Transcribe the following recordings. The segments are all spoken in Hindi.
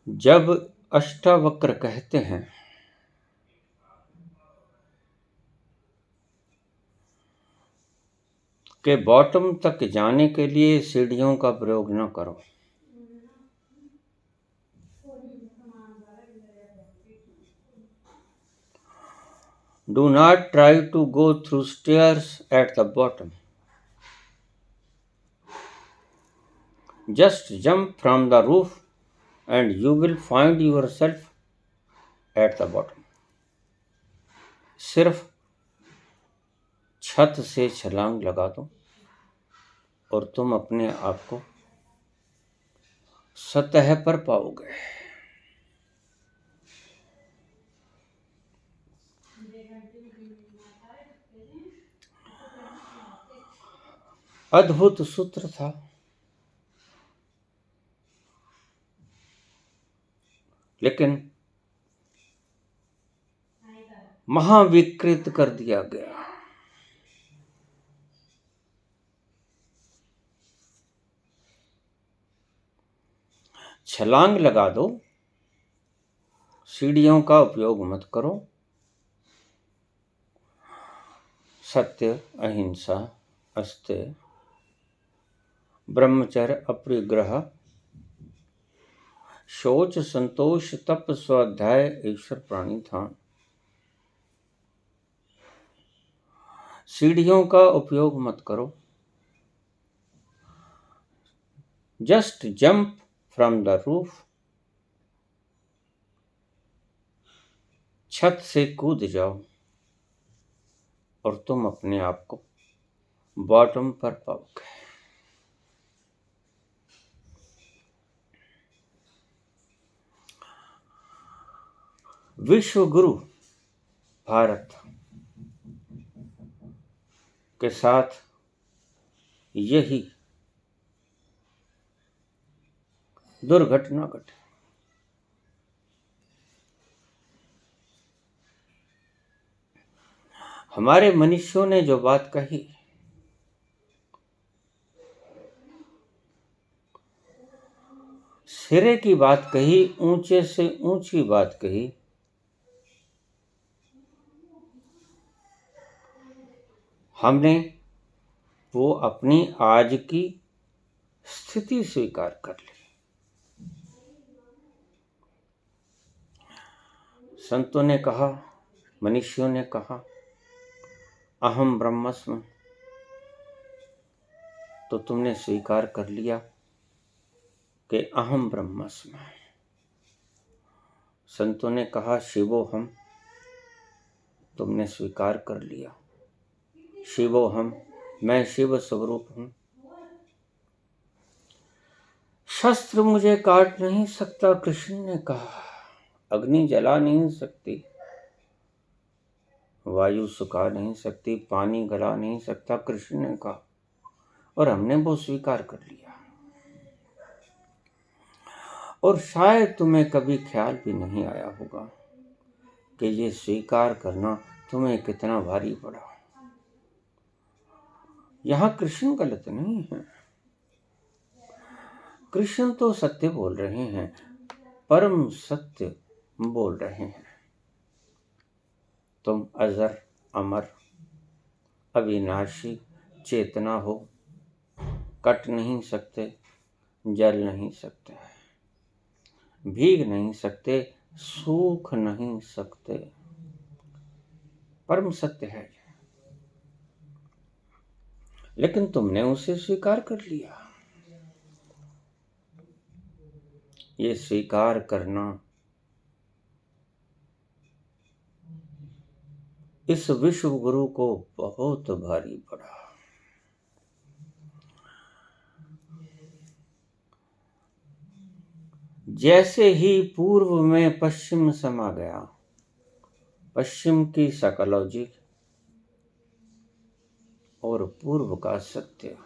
जब अष्टावक्र कहते हैं कि बॉटम तक जाने के लिए सीढ़ियों का प्रयोग न करो, do not try to go through stairs at the bottom. Just jump from the roof and you will find yourself at the bottom. सिर्फ छत से छलांग लगा दो और तुम अपने आप को सतह पर पाओगे। अद्भुत सूत्र था, लेकिन महाविकृत कर दिया गया। छलांग लगा दो, सीढ़ियों का उपयोग मत करो। सत्य, अहिंसा, अस्तेय, ब्रह्मचर्य, अपरिग्रह, शौच, संतोष, तप, स्वाध्याय, ईश्वर प्रणिधान, सीढ़ियों का उपयोग मत करो। Just jump from the roof, छत से कूद जाओ और तुम अपने आप को बॉटम पर पाओगे। विश्व गुरु भारत के साथ यही दुर्घटना घटी। हमारे मनुष्यों ने जो बात कही, सिरे की बात कही, ऊंचे से ऊंची बात कही, हमने वो अपनी आज की स्थिति स्वीकार कर ली। संतों ने कहा, मनुष्यों ने कहा, अहम ब्रह्मस्मि, तो तुमने स्वीकार कर लिया कि अहम ब्रह्मस्मि। संतों ने कहा शिवोहम, तुमने स्वीकार कर लिया शिवोहम, मैं शिव स्वरूप हूं। शस्त्र मुझे काट नहीं सकता, कृष्ण ने कहा। अग्नि जला नहीं सकती, वायु सुखा नहीं सकती, पानी गला नहीं सकता, कृष्ण ने कहा। और हमने वो स्वीकार कर लिया। और शायद तुम्हें कभी ख्याल भी नहीं आया होगा कि ये स्वीकार करना तुम्हें कितना भारी पड़ा। यहां कृष्ण गलत नहीं है, कृष्ण तो सत्य बोल रहे हैं, परम सत्य बोल रहे हैं। तुम अजर, अमर, अविनाशी चेतना हो, कट नहीं सकते, जल नहीं सकते, भीग नहीं सकते, सूख नहीं सकते। परम सत्य है, लेकिन तुमने उसे स्वीकार कर लिया। ये स्वीकार करना इस विश्व गुरु को बहुत भारी पड़ा। जैसे ही पूर्व में पश्चिम समा गया, पश्चिम की साइकोलॉजी और पूर्व का सत्य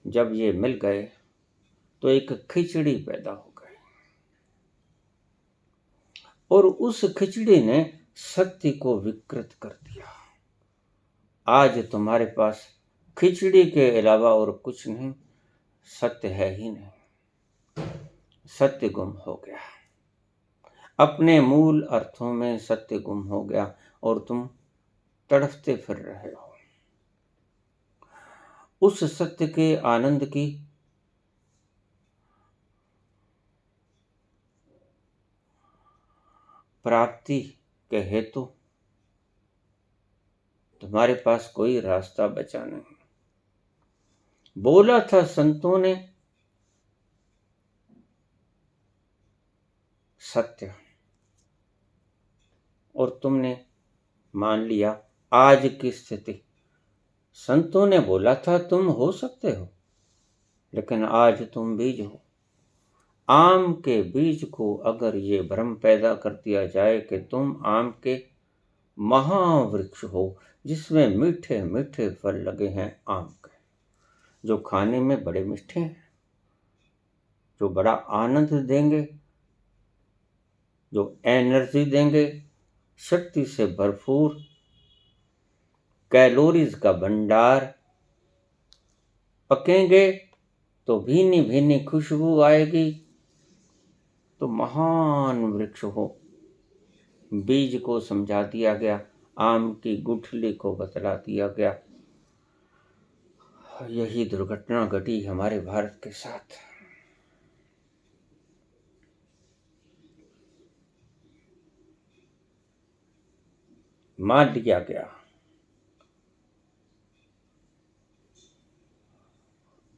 जब ये मिल गए तो एक खिचड़ी पैदा हो गई, और उस खिचड़ी ने सत्य को विकृत कर दिया। आज तुम्हारे पास खिचड़ी के अलावा और कुछ नहीं, सत्य है ही नहीं। सत्य गुम हो गया, अपने मूल अर्थों में सत्य गुम हो गया और तुम तड़फते फिर रहे हो। उस सत्य के आनंद की प्राप्ति के हेतु तुम्हारे पास कोई रास्ता बचा नहीं। बोला था संतों ने सत्य, और तुमने मान लिया आज की स्थिति। संतों ने बोला था तुम हो सकते हो, लेकिन आज तुम बीज हो। आम के बीज को अगर ये भ्रम पैदा कर दिया जाए कि तुम आम के महावृक्ष हो जिसमें मीठे मीठे फल लगे हैं आम के, जो खाने में बड़े मीठे हैं, जो बड़ा आनंद देंगे, जो एनर्जी देंगे, शक्ति से भरपूर, कैलोरीज का भंडार, पकेंगे तो भीनी भीनी खुशबू आएगी, तो महान वृक्ष हो। बीज को समझा दिया गया, आम की गुठली को बतला दिया गया। यही दुर्घटना घटी हमारे भारत के साथ। मार दिया गया।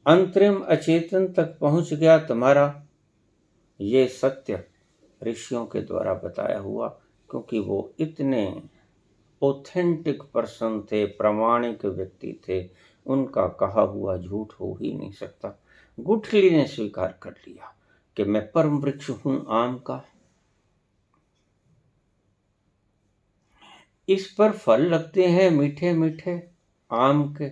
अंतरिम अचेतन तक पहुंच गया तुम्हारा ये सत्य, ऋषियों के द्वारा बताया हुआ, क्योंकि वो इतने ऑथेंटिक पर्सन थे, प्रामाणिक व्यक्ति थे, उनका कहा हुआ झूठ हो ही नहीं सकता। गुठली ने स्वीकार कर लिया कि मैं परम वृक्ष हूं आम का, इस पर फल लगते हैं मीठे मीठे आम के,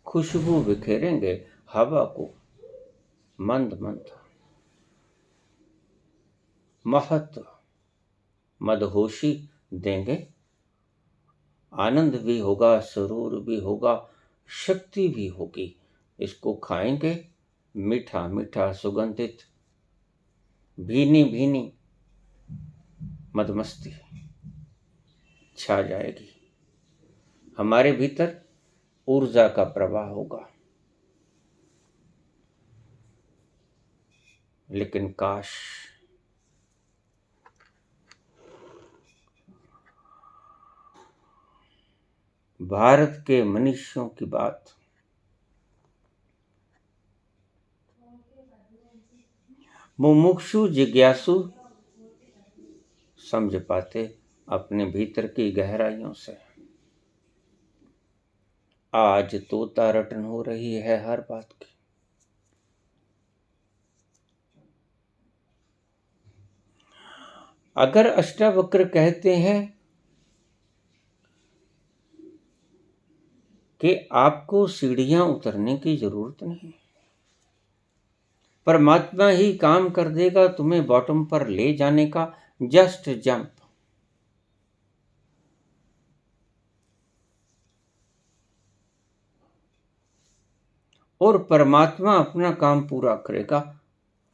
खुशबू बिखेरेंगे हवा को, मंद मंद महत्व मदहोशी देंगे, आनंद भी होगा, सुरूर भी होगा, शक्ति भी होगी। इसको खाएंगे, मीठा मीठा सुगंधित, भीनी भीनी मदमस्ती छा जाएगी। हमारे भीतर ऊर्जा का प्रवाह होगा। लेकिन काश भारत के मनुष्यों की बात मुमुक्षु जिज्ञासु समझ पाते अपने भीतर की गहराइयों से। आज तोता रटन हो रही है हर बात की। अगर अष्टावक्र कहते हैं कि आपको सीढ़ियां उतरने की जरूरत नहीं, परमात्मा ही काम कर देगा तुम्हें बॉटम पर ले जाने का, जस्ट जंप। और परमात्मा अपना काम पूरा करेगा।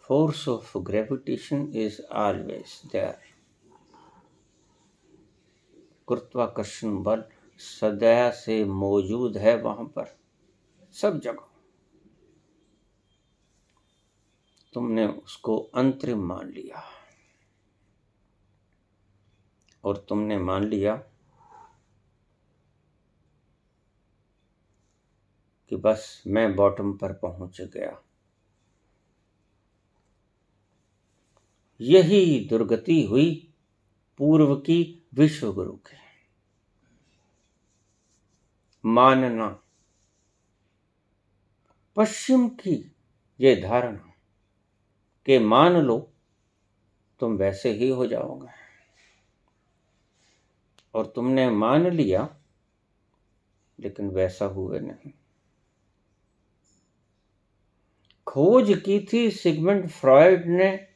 Force of gravitation is always there. गुरुत्वाकर्षण बल सदा से मौजूद है वहां पर, सब जगह। तुमने उसको अंतरिम मान लिया, और तुमने मान लिया कि बस मैं बॉटम पर पहुंच गया। यही दुर्गति हुई पूर्व की विश्व गुरु के। मानना, पश्चिम की ये धारणा कि मान लो तुम वैसे ही हो जाओगे, और तुमने मान लिया लेकिन वैसा हुए नहीं। खोज की थी सिगमंड फ्रॉयड ने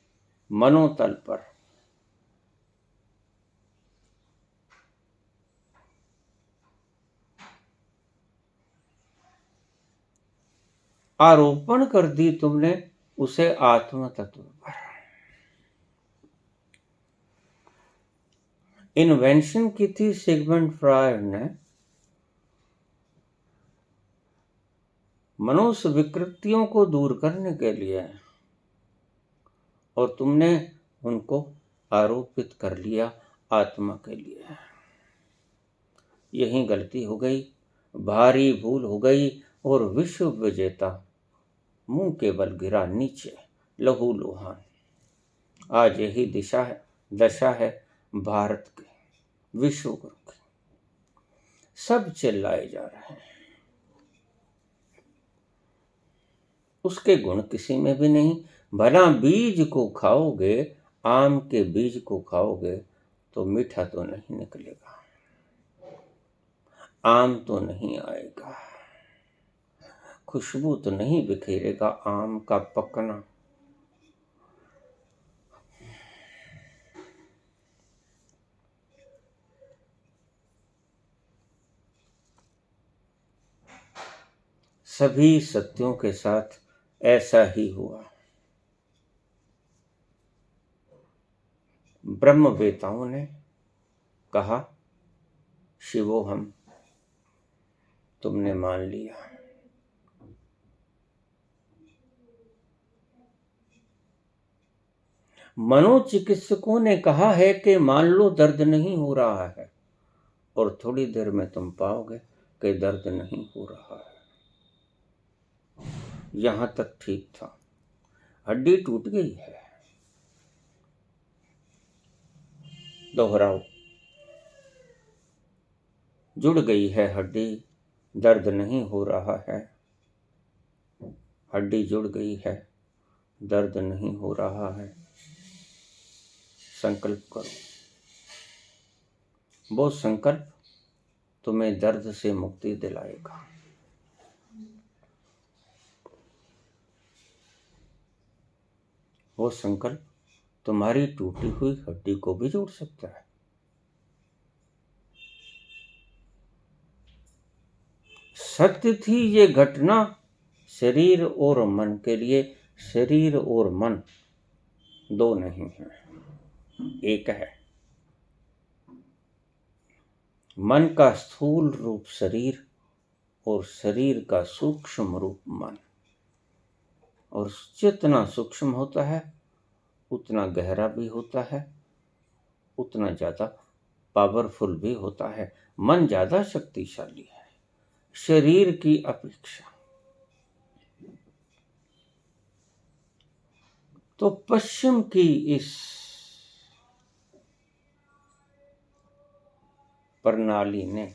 मनोतल पर, आरोपण कर दी तुमने उसे आत्म तत्व पर। इन्वेंशन की थी सिगमंड फ्रॉयड ने। मनुष्य विकृतियों को दूर करने के लिए, और तुमने उनको आरोपित कर लिया आत्मा के लिए। यही गलती हो गई, भारी भूल हो गई, और विश्व विजेता मुंह के बल गिरा नीचे लहू लुहान। आज यही दशा है भारत के विश्व गुरु की। सब चिल्लाए जा रहे हैं, उसके गुण किसी में भी नहीं। भला बीज को खाओगे, आम के बीज को खाओगे तो मीठा तो नहीं निकलेगा, आम तो नहीं आएगा, खुशबू तो नहीं बिखेरेगा आम का पकना। सभी सत्यों के साथ ऐसा ही हुआ। ब्रह्मवेताओं ने कहा शिवोहम, तुमने मान लिया। मनोचिकित्सकों ने कहा है कि मान लो दर्द नहीं हो रहा है, और थोड़ी देर में तुम पाओगे कि दर्द नहीं हो रहा है। यहां तक ठीक था, हड्डी टूट गई है, दोहराओ, जुड़ गई है हड्डी, दर्द नहीं हो रहा है। हड्डी जुड़ गई है, दर्द नहीं हो रहा है। संकल्प करो, वो संकल्प तुम्हें दर्द से मुक्ति दिलाएगा। वो संकल्प तुम्हारी टूटी हुई हड्डी को भी जोड़ सकता है। सत्य थी ये घटना शरीर और मन के लिए। शरीर और मन दो नहीं है, एक है। मन का स्थूल रूप शरीर और शरीर का सूक्ष्म रूप मन। और जितना सूक्ष्म होता है उतना गहरा भी होता है, उतना ज्यादा पावरफुल भी होता है। मन ज्यादा शक्तिशाली है शरीर की अपेक्षा। तो पश्चिम की इस प्रणाली ने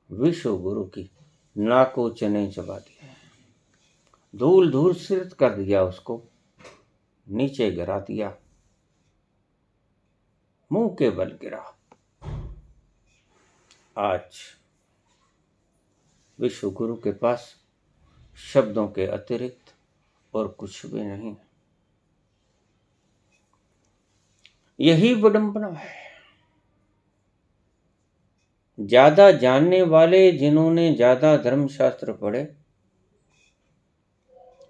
विश्व गुरु की नाको चने चबा दिया, धूल धूल सिरत कर दिया, उसको नीचे गिरा दिया, मुंह के बल गिरा। आज विश्व गुरु के पास शब्दों के अतिरिक्त और कुछ भी नहीं। यही विडंबना है। ज्यादा जानने वाले, जिन्होंने ज्यादा धर्मशास्त्र पढ़े,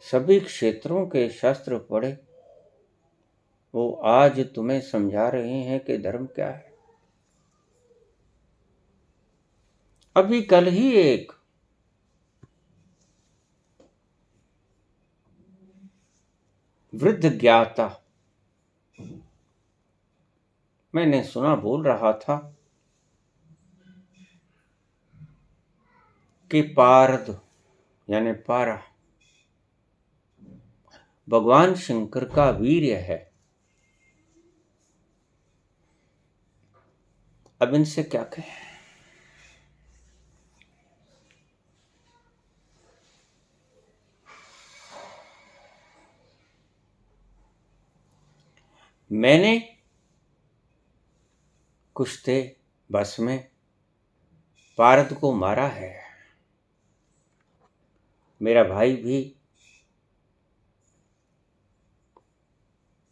सभी क्षेत्रों के शास्त्र पढ़े, वो आज तुम्हें समझा रहे हैं कि धर्म क्या है। अभी कल ही एक वृद्ध ज्ञाता मैंने सुना बोल रहा था कि पारद यानी पारा भगवान शंकर का वीर्य है। अब इनसे क्या कहें। मैंने कुश्ते बस में पारद को मारा है। मेरा भाई भी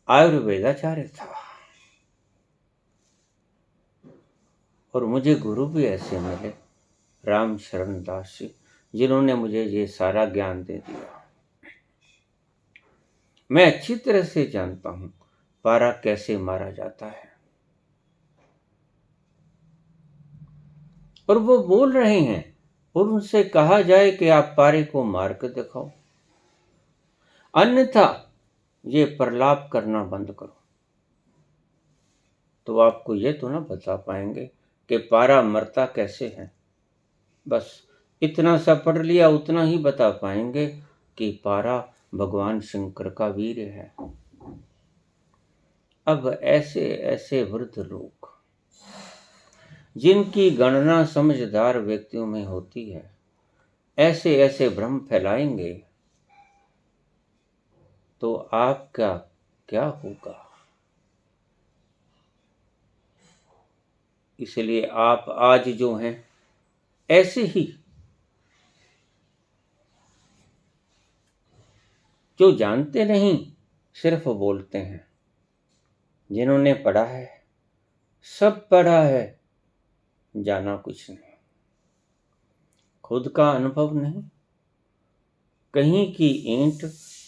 आयुर्वेदाचार्य था, और मुझे गुरु भी ऐसे मिले, राम शरण दास जी, जिन्होंने मुझे ये सारा ज्ञान दे दिया। मैं अच्छी तरह से जानता हूं पारा कैसे मारा जाता है। और वो बोल रहे हैं और उनसे कहा जाए कि आप पारे को मार कर दिखाओ, अन्यथा ये प्रलाप करना बंद करो, तो आपको ये तो ना बता पाएंगे कि पारा मरता कैसे है। बस इतना सा पढ़ लिया, उतना ही बता पाएंगे कि पारा भगवान शंकर का वीर है। अब ऐसे ऐसे वृद्ध लोग जिनकी गणना समझदार व्यक्तियों में होती है, ऐसे ऐसे भ्रम फैलाएंगे तो आपका क्या होगा। इसलिए आप आज जो हैं ऐसे ही, जो जानते नहीं सिर्फ बोलते हैं, जिन्होंने पढ़ा है, सब पढ़ा है, जाना कुछ नहीं, खुद का अनुभव नहीं, कहीं की ईंट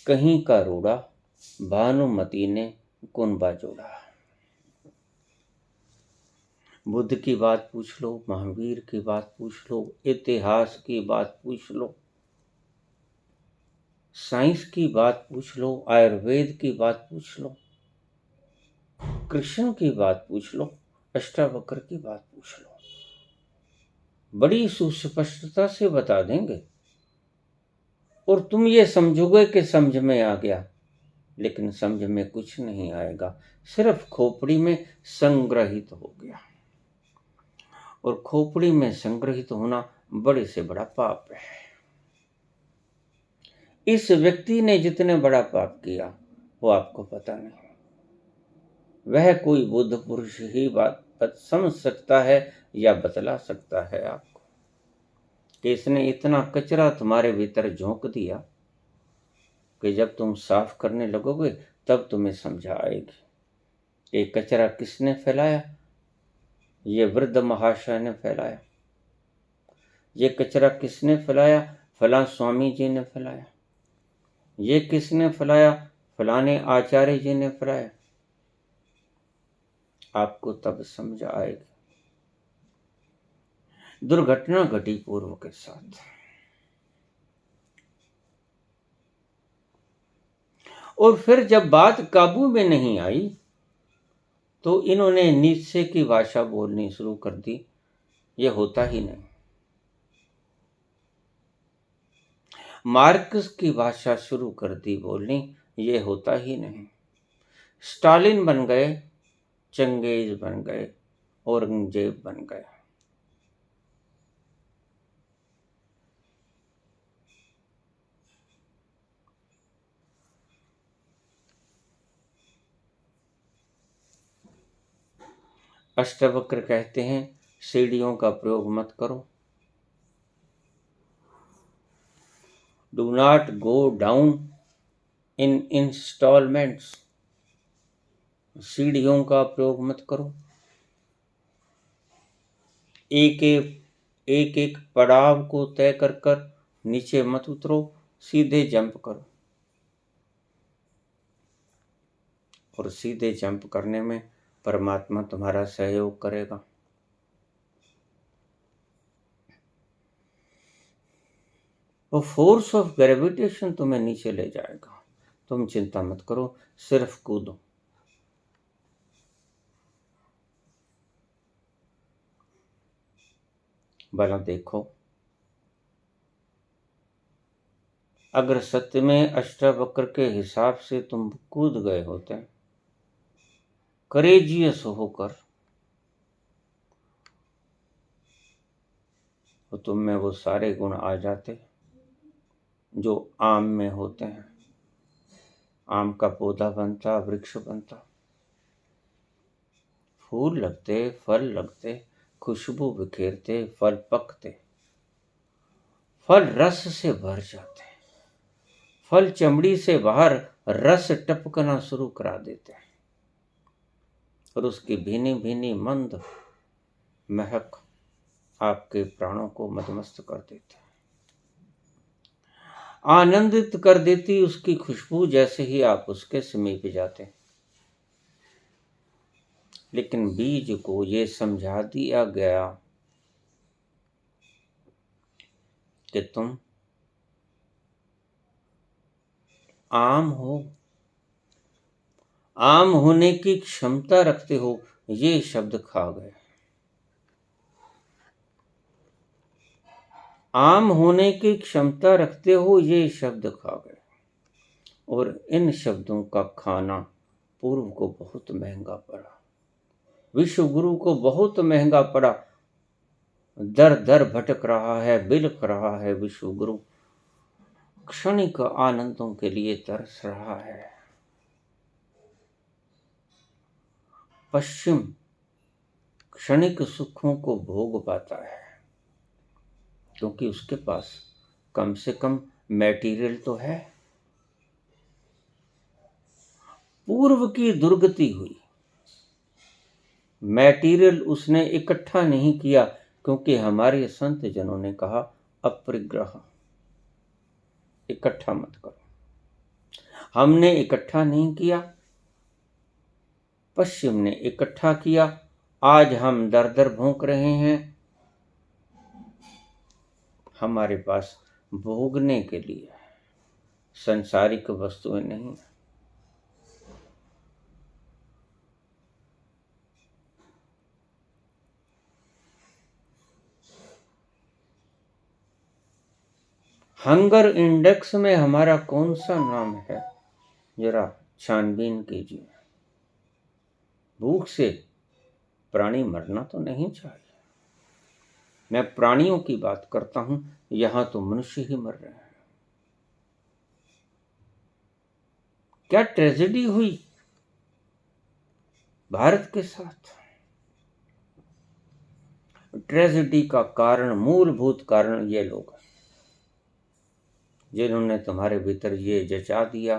कहीं का रोड़ा, भानुमती ने कुनबा जोड़ा। बुद्ध की बात पूछ लो, महावीर की बात पूछ लो, इतिहास की बात पूछ लो, साइंस की बात पूछ लो, आयुर्वेद की बात पूछ लो, कृष्ण की बात पूछ लो, अष्टावक्र की बात पूछ लो, बड़ी सुस्पष्टता से बता देंगे और तुम ये समझोगे कि समझ में आ गया, लेकिन समझ में कुछ नहीं आएगा, सिर्फ खोपड़ी में संग्रहित हो गया। और खोपड़ी में संग्रहित होना बड़े से बड़ा पाप है। इस व्यक्ति ने जितने बड़ा पाप किया वो आपको पता नहीं। वह कोई बुद्ध पुरुष ही बात समझ सकता है या बतला सकता है आपको कि इसने इतना कचरा तुम्हारे भीतर झोंक दिया कि जब तुम साफ करने लगोगे तब तुम्हें समझ आएगी कि कचरा किसने फैलाया। ये वृद्ध महाशय ने फैलाया। ये कचरा किसने फैलाया? फला स्वामी जी ने फैलाया। ये किसने फैलाया? फलाने आचार्य जी ने फैलाया। आपको तब समझ आएगी। दुर्घटना घटी पूर्व के साथ, और फिर जब बात काबू में नहीं आई तो इन्होंने नीचे की भाषा बोलनी शुरू कर दी। ये होता ही नहीं। मार्क्स की भाषा शुरू कर दी बोलनी। ये होता ही नहीं। स्टालिन बन गए, चंगेज बन गए, औरंगजेब बन गए। अष्टावक्र कहते हैं सीढ़ियों का प्रयोग मत करो। Do not go down in instalments. सीढ़ियों का प्रयोग मत करो। एक एक पड़ाव को तय कर कर नीचे मत उतरो, सीधे जंप करो। और सीधे जंप करने में परमात्मा तुम्हारा सहयोग करेगा। वो फोर्स ऑफ ग्रेविटेशन तुम्हें नीचे ले जाएगा। तुम चिंता मत करो, सिर्फ कूदो। भला देखो, अगर सत्य में अष्टावक्र के हिसाब से तुम कूद गए होते, करेजियस होकर, तो तुम में वो सारे गुण आ जाते जो आम में होते हैं। आम का पौधा बनता, वृक्ष बनता, फूल लगते, फल लगते, खुशबू बिखेरते, फल पकते, फल रस से भर जाते, फल चमड़ी से बाहर रस टपकना शुरू करा देते हैं और उसकी भीनी भीनी मंद महक आपके प्राणों को मदमस्त कर देते हैं, आनंदित कर देती उसकी खुशबू जैसे ही आप उसके समीप जाते हैं। लेकिन बीज को ये समझा दिया गया कि तुम आम हो, आम होने की क्षमता रखते हो, ये शब्द खा गए। आम होने की क्षमता रखते हो, ये शब्द खा गए। और इन शब्दों का खाना पूर्व को बहुत महंगा पड़ा, विश्व गुरु को बहुत महंगा पड़ा। दर दर भटक रहा है, बिलख रहा है विश्व गुरु, क्षणिक आनंदों के लिए तरस रहा है। पश्चिम क्षणिक सुखों को भोग पाता है क्योंकि उसके पास कम से कम मैटीरियल तो है। पूर्व की दुर्गति हुई, मैटीरियल उसने इकट्ठा नहीं किया क्योंकि हमारे संत जनों ने कहा अपरिग्रह, इकट्ठा मत करो। हमने इकट्ठा नहीं किया, पश्चिम ने इकट्ठा किया। आज हम दर दर भौंक रहे हैं, हमारे पास भोगने के लिए संसारिक वस्तुएं नहीं। हंगर इंडेक्स में हमारा कौन सा नाम है, जरा छानबीन कीजिए। भूख से प्राणी मरना तो नहीं चाहिए। मैं प्राणियों की बात करता हूं, यहां तो मनुष्य ही मर रहे हैं। क्या ट्रेजेडी हुई भारत के साथ। ट्रेजेडी का कारण, मूलभूत कारण ये लोग हैं जिन्होंने तुम्हारे भीतर ये जचा दिया।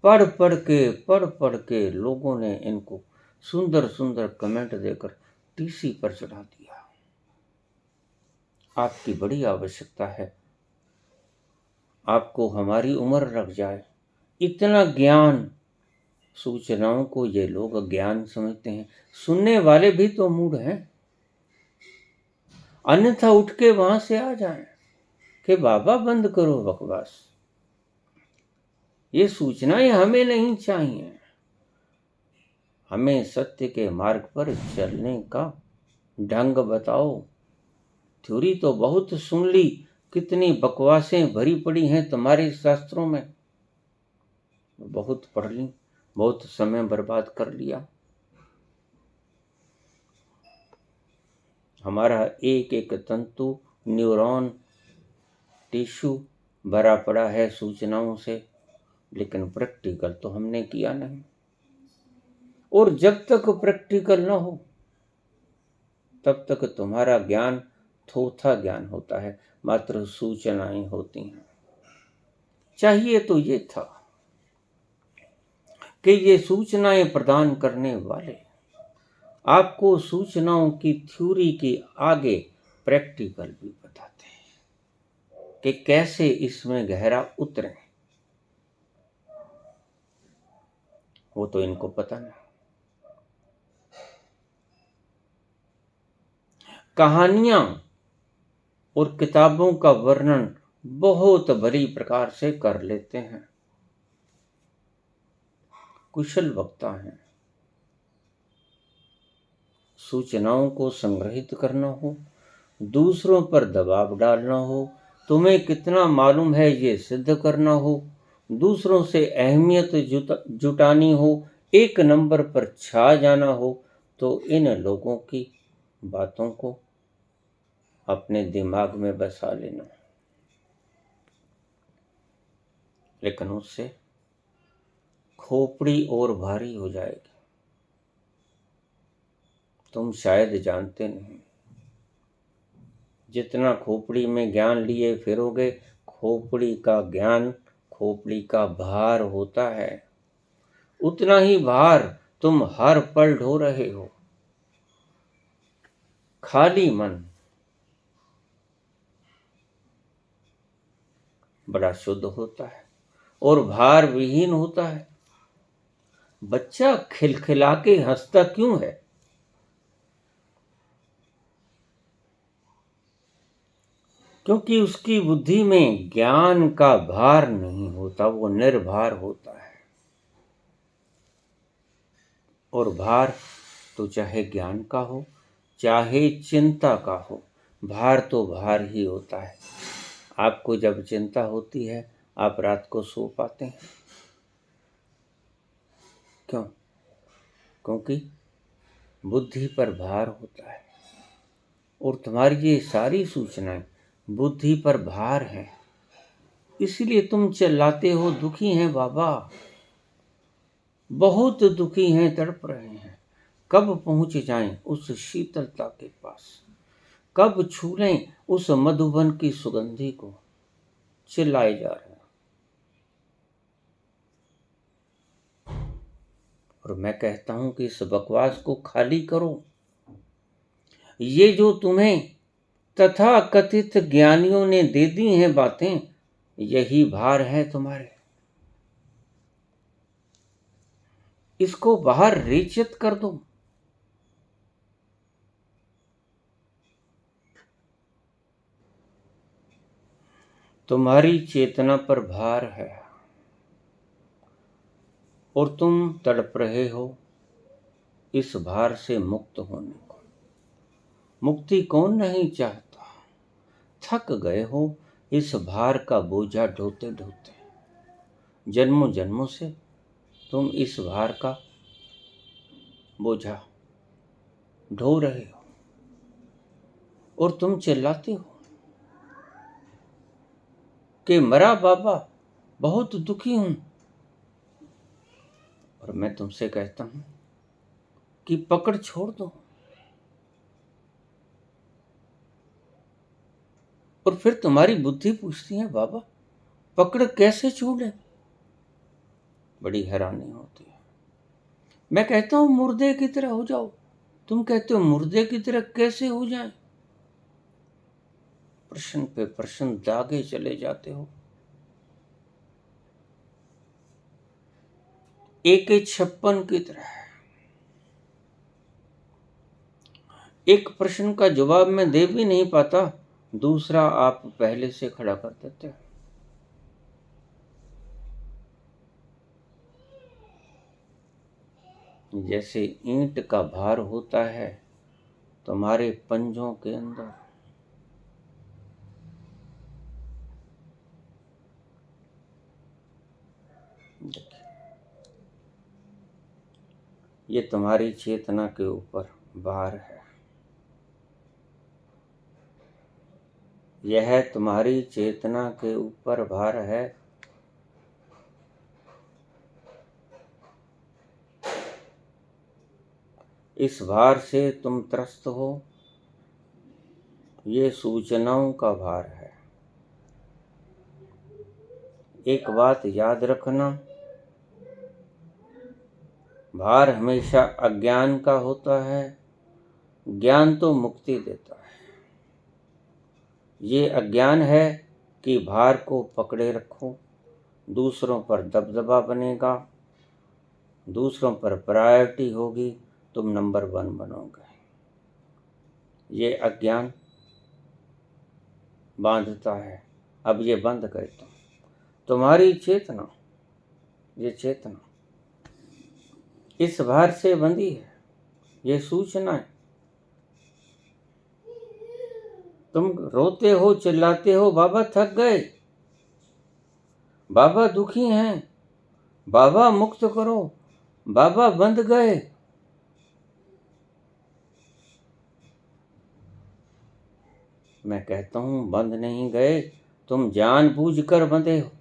पढ़ पढ़ के लोगों ने इनको सुंदर सुंदर कमेंट देकर टीसी पर चढ़ा दिया। आपकी बड़ी आवश्यकता है, आपको हमारी उम्र लग जाए। इतना ज्ञान, सूचनाओं को ये लोग ज्ञान समझते हैं। सुनने वाले भी तो मूड हैं, अन्यथा उठ के वहां से आ जाएं कि बाबा बंद करो बकवास, ये सूचनाएं हमें नहीं चाहिए। हमें सत्य के मार्ग पर चलने का ढंग बताओ। थ्योरी तो बहुत सुन ली, कितनी बकवासें भरी पड़ी हैं तुम्हारे शास्त्रों में, बहुत पढ़ ली, बहुत समय बर्बाद कर लिया। हमारा एक एक तंतु, न्यूरॉन, टिश्यू भरा पड़ा है सूचनाओं से, लेकिन प्रैक्टिकल तो हमने किया नहीं। और जब तक प्रैक्टिकल न हो तब तक तुम्हारा ज्ञान थोथा ज्ञान होता है, मात्र सूचनाएं होती हैं। चाहिए तो ये था कि ये सूचनाएं प्रदान करने वाले आपको सूचनाओं की थ्योरी के आगे प्रैक्टिकल भी बताते हैं कि कैसे इसमें गहरा उतरें। वो तो इनको पता नहीं। कहानियां और किताबों का वर्णन बहुत भली प्रकार से कर लेते हैं, कुशल वक्ता हैं। सूचनाओं को संग्रहित करना हो, दूसरों पर दबाव डालना हो, तुम्हें कितना मालूम है ये सिद्ध करना हो, दूसरों से अहमियत जुटानी हो, एक नंबर पर छा जाना हो, तो इन लोगों की बातों को अपने दिमाग में बसा लेना। लेकिन उससे खोपड़ी और भारी हो जाएगी। तुम शायद जानते नहीं, जितना खोपड़ी में ज्ञान लिए फिरोगे, खोपड़ी का ज्ञान, खोपड़ी का भार होता है। उतना ही भार तुम हर पल ढो रहे हो। खाली मन बड़ा शुद्ध होता है और भार विहीन होता है। बच्चा खिलखिला के हंसता क्यों है? क्योंकि उसकी बुद्धि में ज्ञान का भार नहीं होता, वो निर्भार होता है। और भार तो चाहे ज्ञान का हो चाहे चिंता का हो, भार तो भार ही होता है। आपको जब चिंता होती है आप रात को सो पाते हैं? क्यों? क्योंकि बुद्धि पर भार होता है और तुम्हारी ये सारी सूचनाएं बुद्धि पर भार है, इसलिए तुम चिल्लाते हो, दुखी हैं बाबा, बहुत दुखी हैं, तड़प रहे हैं। कब पहुंच जाएं उस शीतलता के पास, कब छू लें उस मधुबन की सुगंधी को, चिल्लाए जा रहे हैं। और मैं कहता हूं कि इस बकवास को खाली करो। ये जो तुम्हें तथा कथित ज्ञानियों ने दे दी हैं बातें, यही भार है तुम्हारे। इसको बाहर रेचत कर दो। तुम्हारी चेतना पर भार है और तुम तड़प रहे हो इस भार से मुक्त होने को। मुक्ति कौन नहीं चाहता? थक गए हो इस भार का बोझा ढोते ढोते। जन्मों जन्मों से तुम इस भार का बोझा ढो रहे हो और तुम चिल्लाते हो कि मरा बाबा, बहुत दुखी हूं। और मैं तुमसे कहता हूं कि पकड़ छोड़ दो। और फिर तुम्हारी बुद्धि पूछती है, बाबा पकड़ कैसे छोड़े? बड़ी हैरानी होती है। मैं कहता हूं मुर्दे की तरह हो जाओ। तुम कहते हो मुर्दे की तरह कैसे हो जाए? प्रश्न पे प्रश्न दागे चले जाते हो। AK-56 की तरह। एक प्रश्न का जवाब मैं दे भी नहीं पाता, दूसरा आप पहले से खड़ा कर देते हो। जैसे ईंट का भार होता है तुम्हारे पंजों के अंदर, देखिए ये तुम्हारी चेतना के ऊपर भार है। यह तुम्हारी चेतना के ऊपर भार है। इस भार से तुम त्रस्त हो। ये सूचनाओं का भार है। एक बात याद रखना, भार हमेशा अज्ञान का होता है, ज्ञान तो मुक्ति देता है। ये अज्ञान है कि भार को पकड़े रखो, दूसरों पर दबदबा बनेगा, दूसरों पर प्रायोरिटी होगी, तुम नंबर 1 बनोगे। ये अज्ञान बांधता है। अब ये बंद कर दो। तुम्हारी चेतना, ये चेतना इस भार से बंधी है। ये सूचना है। तुम रोते हो, चिल्लाते हो, बाबा थक गए, बाबा दुखी हैं, बाबा मुक्त करो, बाबा बंध गए। मैं कहता हूं बंध नहीं गए, तुम जानबूझकर बंधे हो।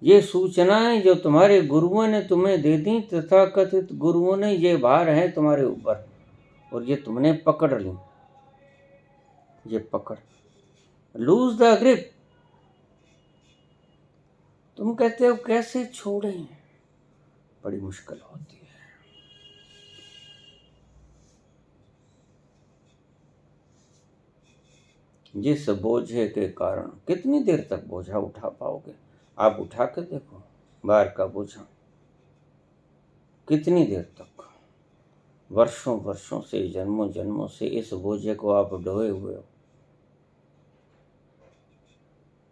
ये सूचनाएं जो तुम्हारे गुरुओं ने तुम्हें दे दी, तथाकथित गुरुओं ने, ये भार है तुम्हारे ऊपर और ये तुमने पकड़ ली। ये पकड़, लूज द ग्रिप। तुम कहते हो कैसे छोड़ें? बड़ी मुश्किल होती है। जिस बोझे के कारण कितनी देर तक बोझा उठा पाओगे? आप उठा के देखो भार का बोझा, कितनी देर तक? वर्षों वर्षों से, जन्मों जन्मों से इस बोझे को आप ढोए हुए हो।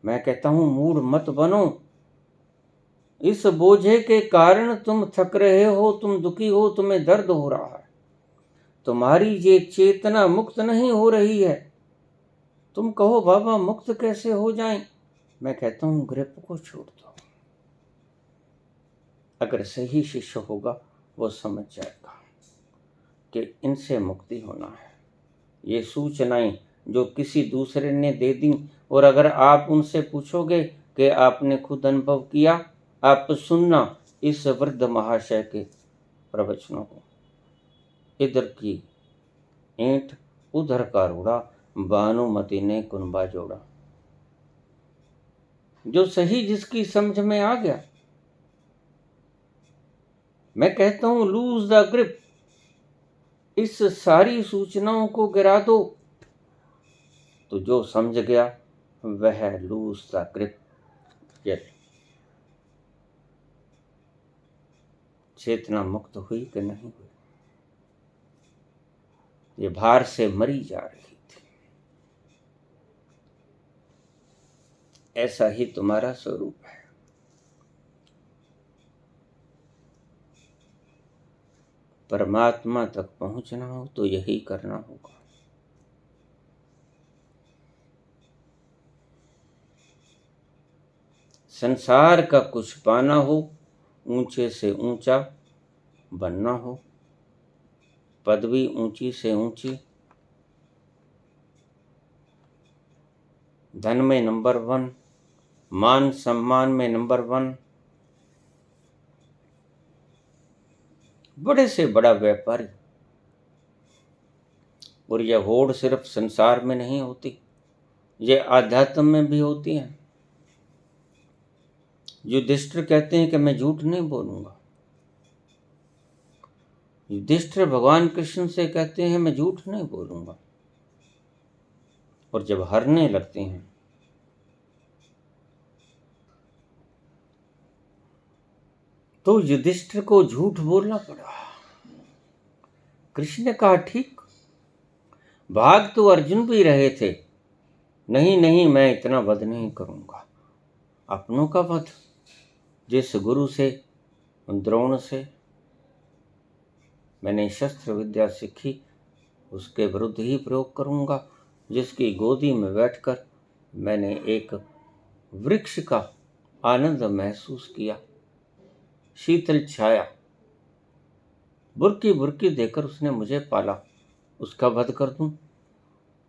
मैं कहता हूं मूड मत बनो। इस बोझे के कारण तुम थक रहे हो, तुम दुखी हो, तुम्हें दर्द हो रहा है, तुम्हारी ये चेतना मुक्त नहीं हो रही है। तुम कहो बाबा मुक्त कैसे हो जाएं? मैं कहता हूं ग्रिप को छोड़ दो। अगर सही शिष्य होगा वो समझ जाएगा कि इनसे मुक्ति होना है। ये सूचनाएं जो किसी दूसरे ने दे दी, और अगर आप उनसे पूछोगे कि आपने खुद अनुभव किया, आप सुनना इस वृद्ध महाशय के प्रवचनों को। इधर की ईंट उधर का रूड़ा, भानुमति ने कुनबा जोड़ा। जो सही जिसकी समझ में आ गया, मैं कहता हूं लूज द ग्रिप। इस सारी सूचनाओं को गिरा दो। तो जो समझ गया वह लूज द ग्रिप। चेतना मुक्त हुई कि नहीं हुई? ये भार से मरी जा रही थी। ऐसा ही तुम्हारा स्वरूप है। परमात्मा तक पहुंचना हो तो यही करना होगा। संसार का कुछ पाना हो, ऊंचे से ऊंचा बनना हो, पदवी ऊंची से ऊंची, धन में नंबर 1, मान सम्मान में नंबर 1, बड़े से बड़ा व्यापारी। और यह होड़ सिर्फ संसार में नहीं होती, ये आध्यात्म में भी होती है। युधिष्ठिर कहते हैं कि मैं झूठ नहीं बोलूंगा। युधिष्ठिर भगवान कृष्ण से कहते हैं मैं झूठ नहीं बोलूंगा। और जब हारने लगते हैं तो युधिष्ठिर को झूठ बोलना पड़ा। कृष्ण ने कहा ठीक, भाग तो अर्जुन भी रहे थे, नहीं नहीं मैं इतना वध नहीं करूंगा। अपनों का वध, जिस गुरु से, द्रोण से मैंने शस्त्र विद्या सीखी उसके विरुद्ध ही प्रयोग करूंगा। जिसकी गोदी में बैठकर मैंने एक वृक्ष का आनंद महसूस किया, शीतल छाया, बुरकी बुरकी देकर उसने मुझे पाला, उसका वध कर दूं?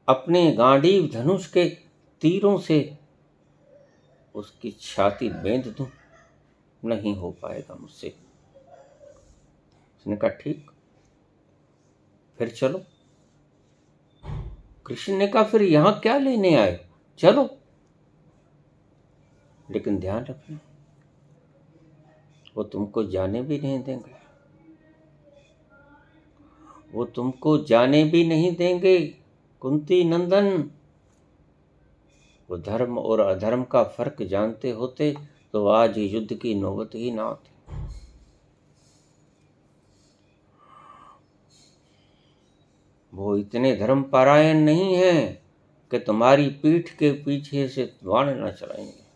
अपने गांडीव धनुष के तीरों से उसकी छाती बेंध दूं? नहीं हो पाएगा मुझसे। उसने कहा ठीक, फिर चलो। कृष्ण ने कहा फिर यहां क्या लेने आए, चलो। लेकिन ध्यान रखना, वो तुमको जाने भी नहीं देंगे, वो तुमको जाने भी नहीं देंगे कुंती नंदन। वो धर्म और अधर्म का फर्क जानते होते तो आज युद्ध की नौबत ही ना आती। वो इतने धर्म परायण नहीं है कि तुम्हारी पीठ के पीछे से बाण न चलाएंगे।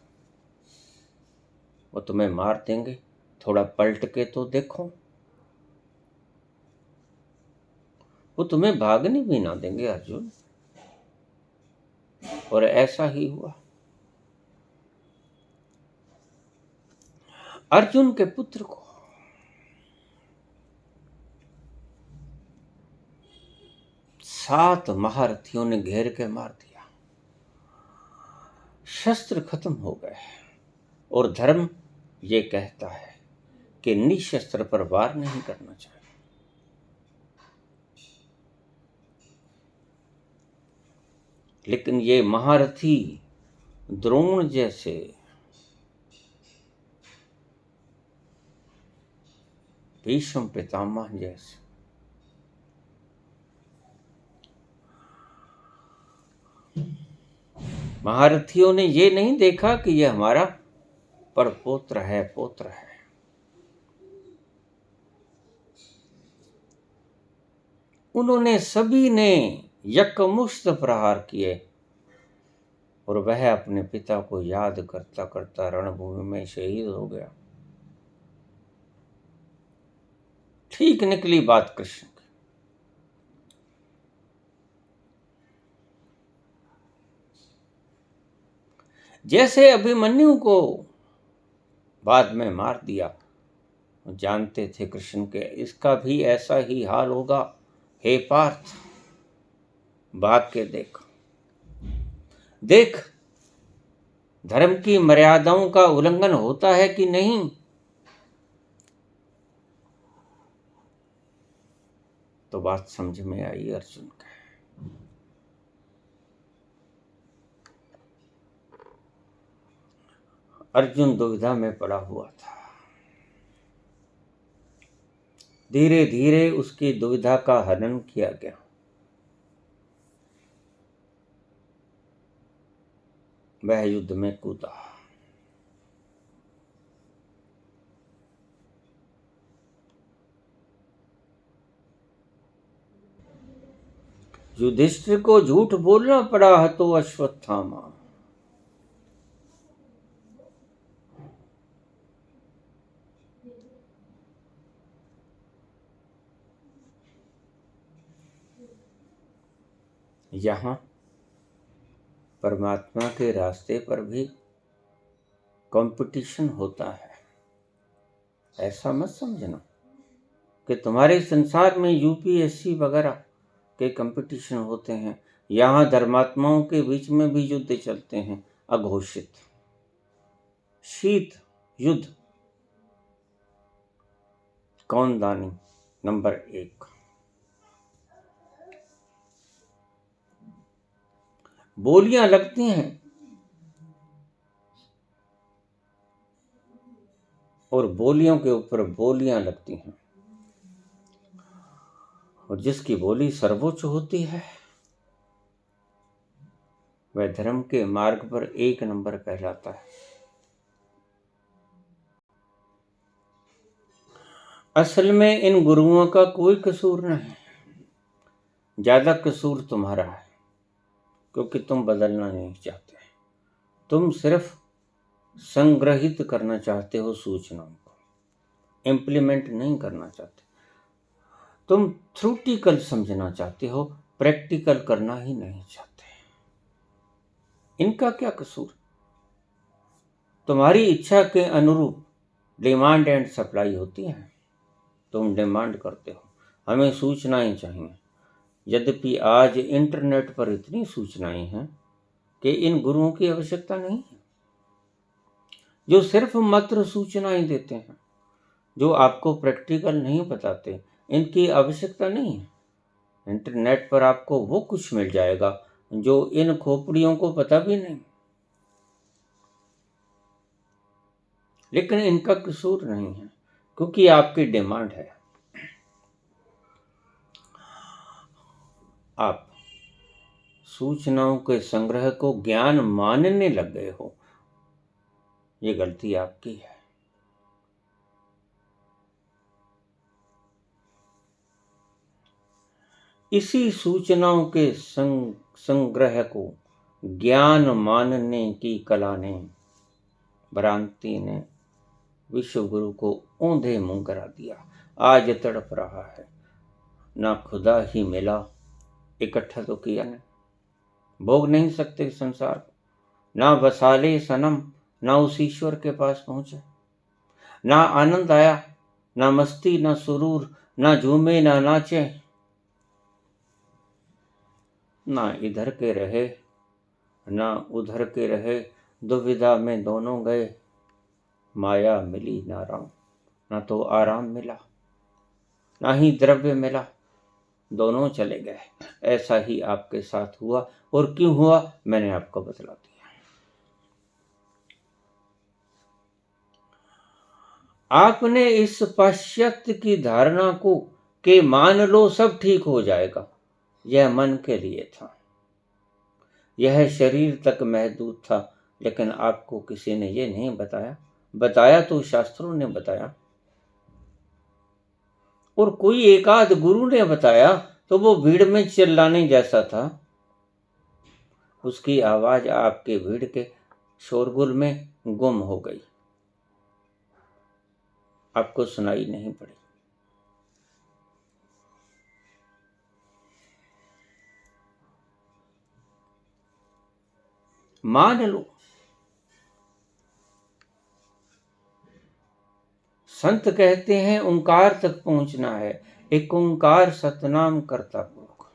वो तुम्हें मार देंगे, थोड़ा पलट के तो देखो। वो तुम्हें भागने भी ना देंगे अर्जुन। और ऐसा ही हुआ। अर्जुन के पुत्र को 7 महारथियों ने घेर के मार दिया। शस्त्र खत्म हो गए और धर्म ये कहता है कि निशस्त्र पर वार नहीं करना चाहिए। लेकिन ये महारथी द्रोण जैसे भीष्म पितामह जैसे महारथियों ने ये नहीं देखा कि यह हमारा परपोत्र है, पुत्र है। उन्होंने सभी ने यकमुश्त प्रहार किए और वह अपने पिता को याद करता करता रणभूमि में शहीद हो गया। ठीक निकली बात कृष्ण की। जैसे अभिमन्यु को बाद में मार दिया, जानते थे कृष्ण के इसका भी ऐसा ही हाल होगा। हे पार्थ, भाग के देख, देख धर्म की मर्यादाओं का उल्लंघन होता है कि नहीं। तो बात समझ में आई अर्जुन का। अर्जुन दुविधा में पड़ा हुआ था। धीरे धीरे उसकी दुविधा का हनन किया गया। वह युद्ध में कूदा। युधिष्ठिर को झूठ बोलना पड़ा है तो अश्वत्थामा। यहां परमात्मा के रास्ते पर भी कंपटीशन होता है। ऐसा मत समझना कि तुम्हारे संसार में यूपीएससी वगैरह के कंपटीशन होते हैं। यहाँ धर्मात्माओं के बीच में भी युद्ध चलते हैं, अघोषित शीत युद्ध। कौन दानी नंबर 1। बोलियां लगती हैं और बोलियों के ऊपर बोलियां लगती हैं, और जिसकी बोली सर्वोच्च होती है वह धर्म के मार्ग पर 1 नंबर कहलाता है। असल में इन गुरुओं का कोई कसूर नहीं, ज्यादा कसूर तुम्हारा है, क्योंकि तुम बदलना नहीं चाहते। तुम सिर्फ संग्रहित करना चाहते हो सूचनाओं को, इम्प्लीमेंट नहीं करना चाहते। तुम थ्योरेटिकल समझना चाहते हो, प्रैक्टिकल करना ही नहीं चाहते। इनका क्या कसूर? तुम्हारी इच्छा के अनुरूप डिमांड एंड सप्लाई होती है। तुम डिमांड करते हो हमें सूचनाएं चाहिए, यद्यपि आज इंटरनेट पर इतनी सूचनाएं हैं कि इन गुरुओं की आवश्यकता नहीं है, जो सिर्फ मात्र सूचनाएं देते हैं, जो आपको प्रैक्टिकल नहीं बताते। इनकी आवश्यकता नहीं है। इंटरनेट पर आपको वो कुछ मिल जाएगा जो इन खोपड़ियों को पता भी नहीं। लेकिन इनका कसूर नहीं है, क्योंकि आपकी डिमांड है। आप सूचनाओं के संग्रह को ज्ञान मानने लग गए हो। ये गलती आपकी है। इसी सूचनाओं के संग्रह को ज्ञान मानने की कला ने, भ्रांति ने विश्व गुरु को औंधे मुंह करा दिया। आज तड़प रहा है, ना खुदा ही मिला, इकट्ठा तो किया नहीं, भोग नहीं सकते संसार को, ना बसाले सनम, ना उस ईश्वर के पास पहुंचे, ना आनंद आया, ना मस्ती, ना सुरूर, ना झूमे, ना नाचे, ना इधर के रहे ना उधर के रहे, दुविधा में दोनों गए, माया मिली ना राम, ना तो आराम मिला ना ही द्रव्य मिला, दोनों चले गए। ऐसा ही आपके साथ हुआ, और क्यों हुआ मैंने आपको बतला दिया। आपने इस पाश्चात्य की धारणा को कि मान लो सब ठीक हो जाएगा, यह मन के लिए था, यह शरीर तक महदूद था। लेकिन आपको किसी ने यह नहीं बताया। बताया तो शास्त्रों ने बताया, और कोई एकाध गुरु ने बताया तो वो भीड़ में चिल्लाने जैसा था। उसकी आवाज आपके भीड़ के शोरगुल में गुम हो गई, आपको सुनाई नहीं पड़ी। मान लो संत कहते हैं ओंकार तक पहुंचना है, एक ओंकार सतनाम करता पुरख।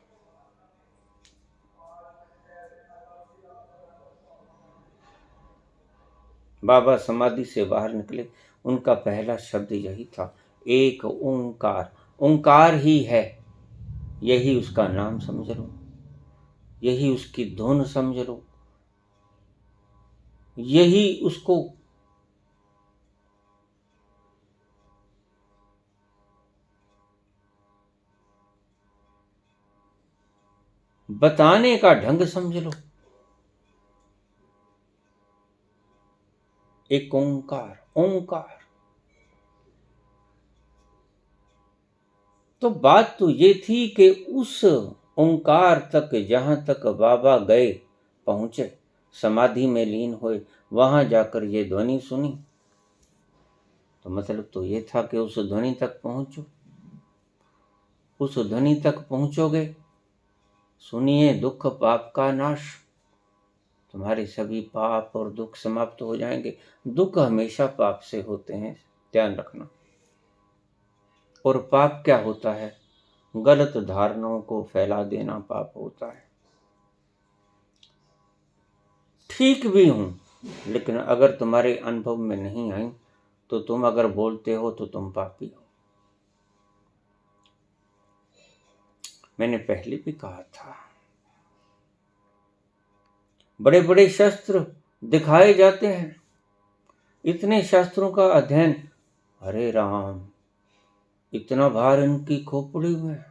बाबा समाधि से बाहर निकले, उनका पहला शब्द यही था, एक ओंकार। ओंकार ही है, यही उसका नाम समझ लो, यही उसकी धुन समझ लो, यही उसको बताने का ढंग समझ लो। एक ओंकार, ओंकार। तो बात तो ये थी कि उस ओंकार तक जहां तक बाबा गए, पहुंचे, समाधि में लीन हुए, वहां जाकर ये ध्वनि सुनी, तो मतलब तो ये था कि उस ध्वनि तक पहुंचो। उस ध्वनि तक पहुंचोगे, सुनिए दुख पाप का नाश, तुम्हारे सभी पाप और दुख समाप्त हो जाएंगे। दुख हमेशा पाप से होते हैं, ध्यान रखना। और पाप क्या होता है? गलत धारणाओं को फैला देना पाप होता है। ठीक भी हूं, लेकिन अगर तुम्हारे अनुभव में नहीं आई तो तुम अगर बोलते हो तो तुम पापी हो। मैंने पहले भी कहा था, बड़े बड़े शस्त्र दिखाए जाते हैं, इतने शास्त्रों का अध्ययन, अरे राम, इतना भार इनकी खोपड़ी में,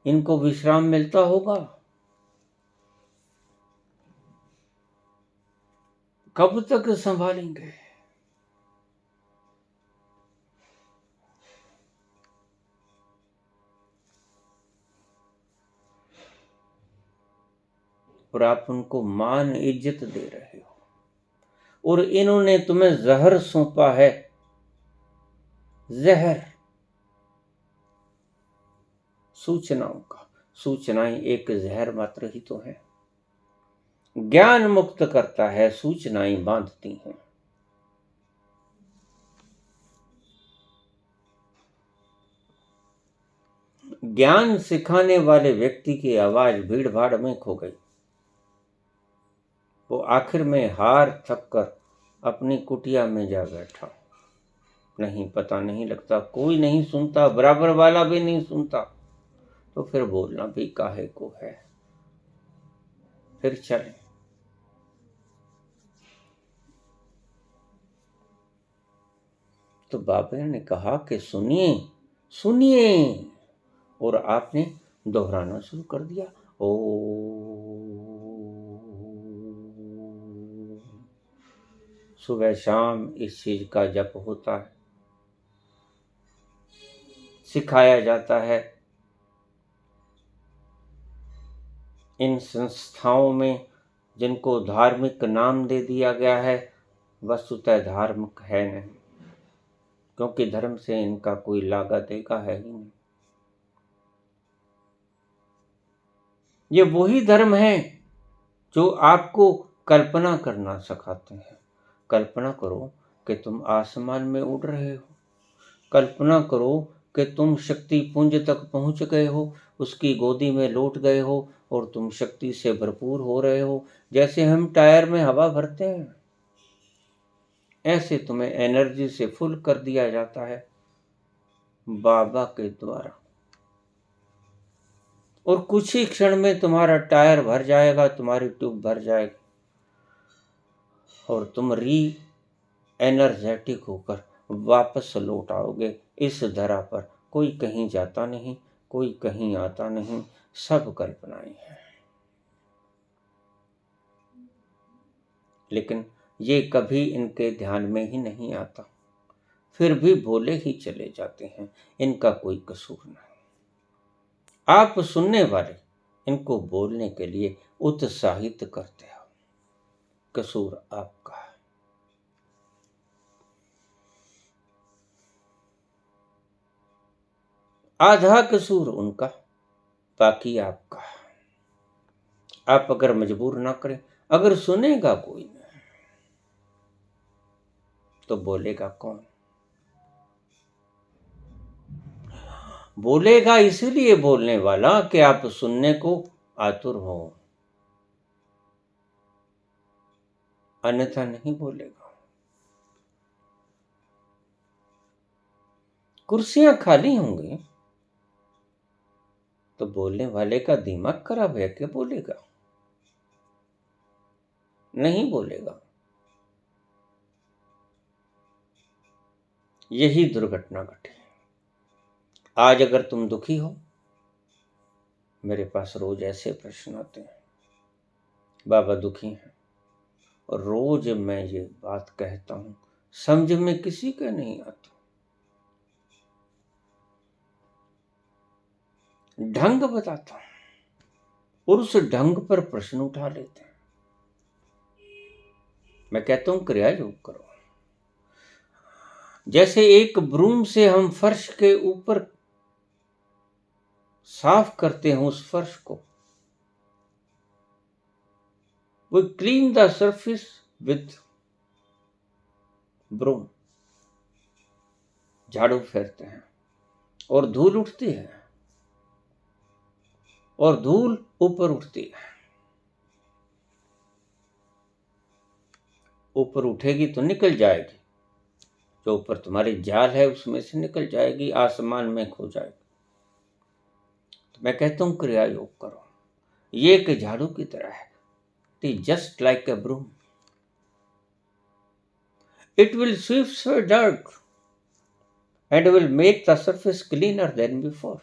इनको विश्राम मिलता होगा? कब तक संभालेंगे? और आप उनको मान इज्जत दे रहे हो, और इन्होंने तुम्हें जहर सौंपा है। जहर सूचनाओं का, सूचनाएं एक जहर मात्र ही तो है। ज्ञान मुक्त करता है, सूचनाएं बांधती हैं। ज्ञान सिखाने वाले व्यक्ति की आवाज भीड़ भाड़ में खो गई। वो आखिर में हार थक कर अपनी कुटिया में जा बैठा। नहीं, पता नहीं लगता, कोई नहीं सुनता, बराबर वाला भी नहीं सुनता, तो फिर बोलना भी काहे को है। फिर चले। तो बाबा ने कहा कि सुनिए सुनिए, और आपने दोहराना शुरू कर दिया, ओ। सुबह शाम इस चीज का जप होता है, सिखाया जाता है। इन संस्थाओं में जिनको धार्मिक नाम दे दिया गया है, वस्तुतः धार्मिक है नहीं, क्योंकि धर्म से इनका कोई लागा देगा है ही नहीं। ये वही धर्म है जो आपको कल्पना करना सिखाते हैं। कल्पना करो कि तुम आसमान में उड़ रहे हो, कल्पना करो कि तुम शक्ति पुंज तक पहुंच गए हो, उसकी गोदी में लौट गए हो और तुम शक्ति से भरपूर हो रहे हो। जैसे हम टायर में हवा भरते हैं, ऐसे तुम्हें एनर्जी से फुल कर दिया जाता है बाबा के द्वारा, और कुछ ही क्षण में तुम्हारा टायर भर जाएगा, तुम्हारी ट्यूब भर जाएगी, और तुम एनर्जेटिक होकर वापस लौट आओगे इस धरा पर। कोई कहीं जाता नहीं, कोई कहीं आता नहीं, सब कल्पनाएं हैं। लेकिन ये कभी इनके ध्यान में ही नहीं आता, फिर भी बोले ही चले जाते हैं। इनका कोई कसूर नहीं। आप सुनने वाले इनको बोलने के लिए उत्साहित करते हो। कसूर आपका है। आधा कसूर उनका, बाकी आपका। आप अगर मजबूर ना करें, अगर सुनेगा कोई नहीं तो बोलेगा कौन? बोलेगा इसलिए बोलने वाला कि आप सुनने को आतुर हो, अन्यथा नहीं बोलेगा। कुर्सियां खाली होंगी तो बोलने वाले का दिमाग खराब है कि बोलेगा? नहीं बोलेगा। यही दुर्घटना घटी। आज अगर तुम दुखी हो, मेरे पास रोज ऐसे प्रश्न आते हैं, बाबा दुखी हैं, और रोज मैं ये बात कहता हूं, समझ में किसी का नहीं आता। ढंग बताता हूं और उस ढंग पर प्रश्न उठा लेते हैं। मैं कहता हूं क्रिया योग करो। जैसे एक ब्रूम से हम फर्श के ऊपर साफ करते हैं उस फर्श को, we clean the surface with broom. झाड़ू फेरते हैं और धूल उठती है, और धूल ऊपर उठती है। ऊपर उठेगी तो निकल जाएगी, जो ऊपर तुम्हारी जाल है उसमें से निकल जाएगी, आसमान में खो जाएगी। तो मैं कहता हूं क्रिया योग करो। ये एक झाड़ू की तरह है, just like a broom. It will sweep away dirt and will make the surface cleaner than before.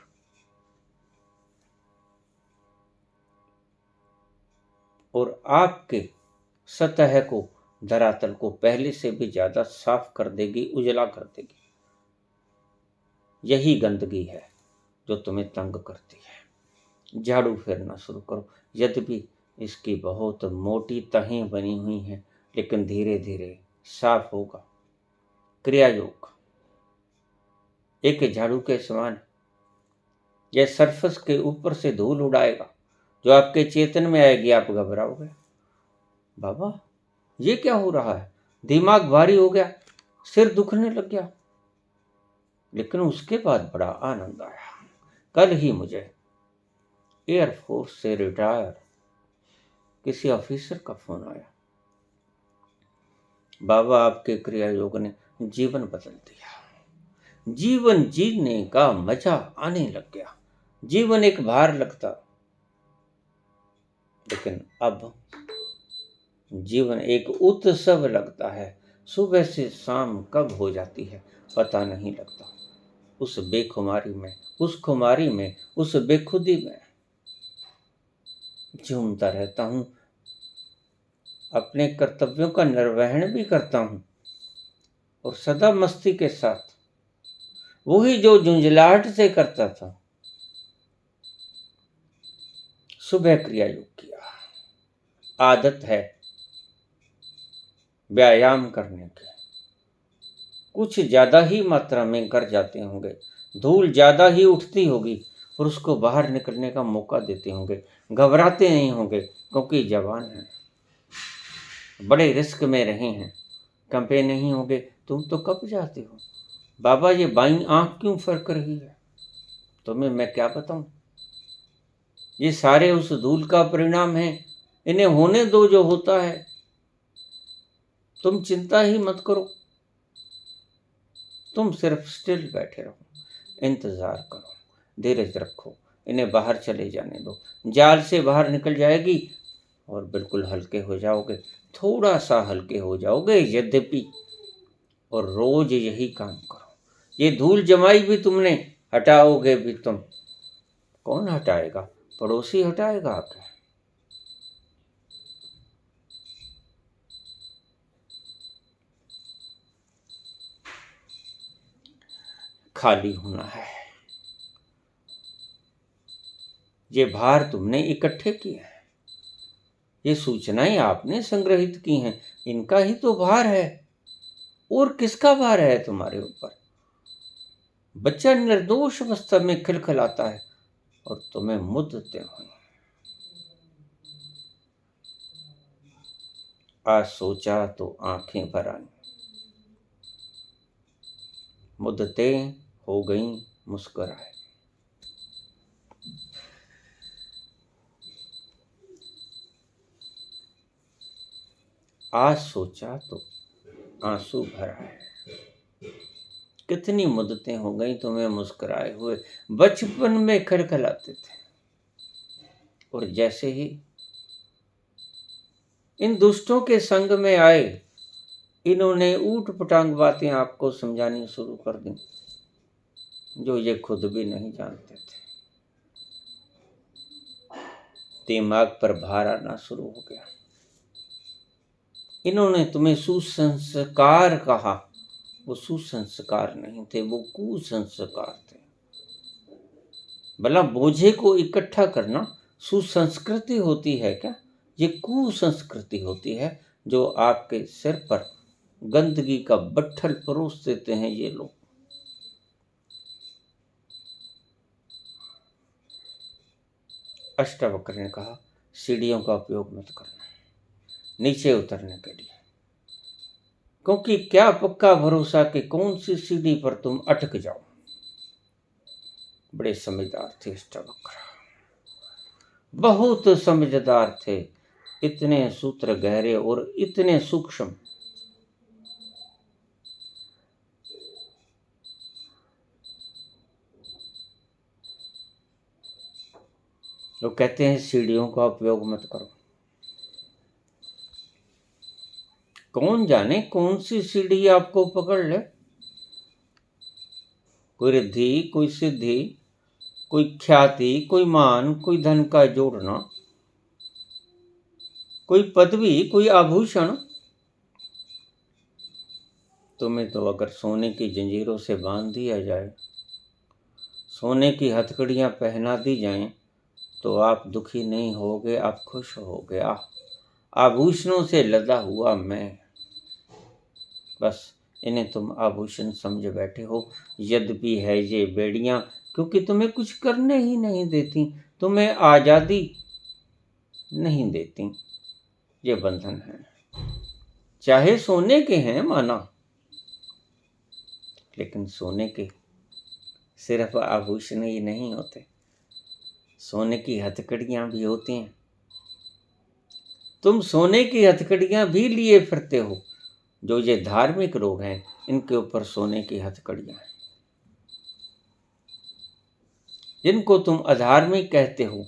और आपके सतह को, धरातल को पहले से भी ज्यादा साफ कर देगी, उजला कर देगी। यही गंदगी है जो तुम्हें तंग करती है। झाड़ू फेरना शुरू करो। यद्यपि इसकी बहुत मोटी तहें बनी हुई हैं, लेकिन धीरे धीरे साफ होगा। क्रिया योग एक झाड़ू के समान, यह सरफेस के ऊपर से धूल उड़ाएगा, जो आपके चेतन में आएगी। आप घबराओगे, बाबा ये क्या हो रहा है, दिमाग भारी हो गया, सिर दुखने लग गया। लेकिन उसके बाद बड़ा आनंद आया। कल ही मुझे एयरफोर्स से रिटायर किसी ऑफिसर का फोन आया, बाबा आपके क्रिया योग ने जीवन बदल दिया, जीवन जीने का मजा आने लग गया, जीवन एक भार लगता, लेकिन अब जीवन एक उत्सव लगता है। सुबह से शाम कब हो जाती है पता नहीं लगता। उस बेखुमारी में, उस खुमारी में, उस बेखुदी में झूमता रहता हूं, अपने कर्तव्यों का निर्वहन भी करता हूं, और सदा मस्ती के साथ, वही जो झुंझलाहट से करता था। सुबह क्रिया योग किया, आदत है व्यायाम करने की, कुछ ज्यादा ही मात्रा में कर जाते होंगे, धूल ज्यादा ही उठती होगी, और उसको बाहर निकलने का मौका देते होंगे। घबराते नहीं होंगे, क्योंकि जवान हैं, बड़े रिस्क में रहे हैं। कंपे नहीं होंगे, तुम तो कब जाते हो, बाबा ये बाईं आंख क्यों फरक रही है, तुम्हें मैं क्या बताऊं। ये सारे उस धूल का परिणाम है, इन्हें होने दो जो होता है, तुम चिंता ही मत करो, तुम सिर्फ स्टिल बैठे रहो, इंतजार करो, धीरज रखो, इन्हें बाहर चले जाने दो। जाल से बाहर निकल जाएगी और बिल्कुल हल्के हो जाओगे, थोड़ा सा हल्के हो जाओगे यद्यपि। और रोज यही काम करो। ये धूल जमाई भी तुमने, हटाओगे भी तुम। कौन हटाएगा, पड़ोसी हटाएगा आके। खाली होना है, ये भार तुमने इकट्ठे किए हैं, ये सूचनाएं आपने संग्रहित की हैं, इनका ही तो भार है। और किसका भार है तुम्हारे ऊपर? बच्चा निर्दोष अवस्था में खिलखिलाता है और तुम्हें मुद्दते हो। आज सोचा तो आंखें भर आई, मुद्दतें हो गईं मुस्कुराए। आज सोचा तो आंसू भर आए। कितनी मुद्दतें हो गई तुम्हें मुस्कुराए हुए, बचपन में खिलखिलाते थे, और जैसे ही इन दुष्टों के संग में आए, इन्होंने ऊट पटांग बातें आपको समझानी शुरू कर दी, जो ये खुद भी नहीं जानते थे। दिमाग पर भार आना शुरू हो गया। इन्होंने तुम्हें सुसंस्कार कहा, वो सुसंस्कार नहीं थे, वो कुसंस्कार थे। भला बोझे को इकट्ठा करना सुसंस्कृति होती है क्या? ये कुसंस्कृति होती है, जो आपके सिर पर गंदगी का बट्ठल परोस देते हैं ये लोग। अष्टावक्र ने कहा, सीढ़ियों का उपयोग मत करना नीचे उतरने के लिए, क्योंकि क्या पक्का भरोसा कि कौन सी सीढ़ी पर तुम अटक जाओ। बड़े समझदार थे अष्टावक्र, बहुत समझदार थे, इतने सूत्र गहरे और इतने सूक्ष्म। लोग कहते हैं सीढ़ियों का उपयोग मत करो। कौन जाने कौन सी सीढ़ी आपको पकड़ ले, कोई रिद्धि, कोई सिद्धि, कोई ख्याति, कोई मान, कोई धन का जोड़ना, कोई पदवी, कोई आभूषण। तुम्हें तो अगर सोने की जंजीरों से बांध दिया जाए, सोने की हथकड़ियां पहना दी जाएं, तो आप दुखी नहीं होगे, आप खुश होगे। आभूषणों से लदा हुआ मैं, बस इन्हें तुम आभूषण समझ बैठे हो। यद्यपि है ये बेड़ियां, क्योंकि तुम्हें कुछ करने ही नहीं देती, तुम्हें आज़ादी नहीं देती, ये बंधन है। चाहे सोने के हैं माना, लेकिन सोने के सिर्फ आभूषण ही नहीं होते, सोने की हथकड़ियां भी होती हैं। तुम सोने की हथकड़ियां भी लिए फिरते हो। जो ये धार्मिक लोग हैं, इनके ऊपर सोने की हथकड़ियां हैं। जिनको तुम अधार्मिक कहते हो,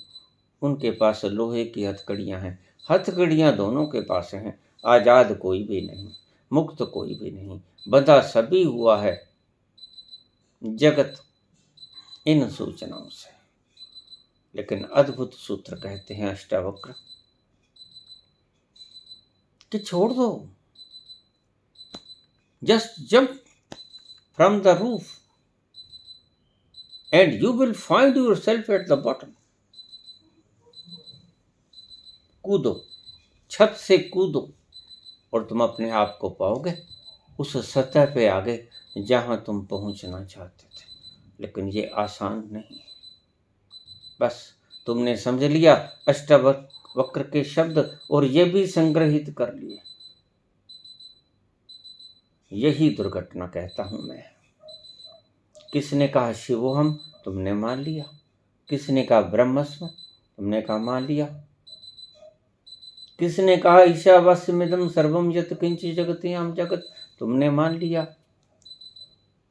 उनके पास लोहे की हथकड़ियां हैं। हथकड़ियां दोनों के पास हैं। आजाद कोई भी नहीं, मुक्त कोई भी नहीं, बंधा सभी हुआ है जगत इन सूचनाओं से। लेकिन अद्भुत सूत्र कहते हैं अष्टावक्र कि छोड़ दो, just jump from the roof and you will find yourself at the bottom. कूदो, छत से कूदो, और तुम अपने आप को पाओगे उस सतह पे आगे जहां तुम पहुंचना चाहते थे। लेकिन ये आसान नहीं। बस तुमने समझ लिया अष्टावक्र के शब्द, और ये भी संग्रहित कर लिए। यही दुर्घटना कहता हूं मैं। किसने कहा शिवोहम, तुमने मान लिया। किसने कहा ब्रह्मस्म, तुमने कहा मान लिया। किसने कहा ईशावास्यमिदं सर्वम यत् किंचित् जगत्याम जगत, तुमने मान लिया।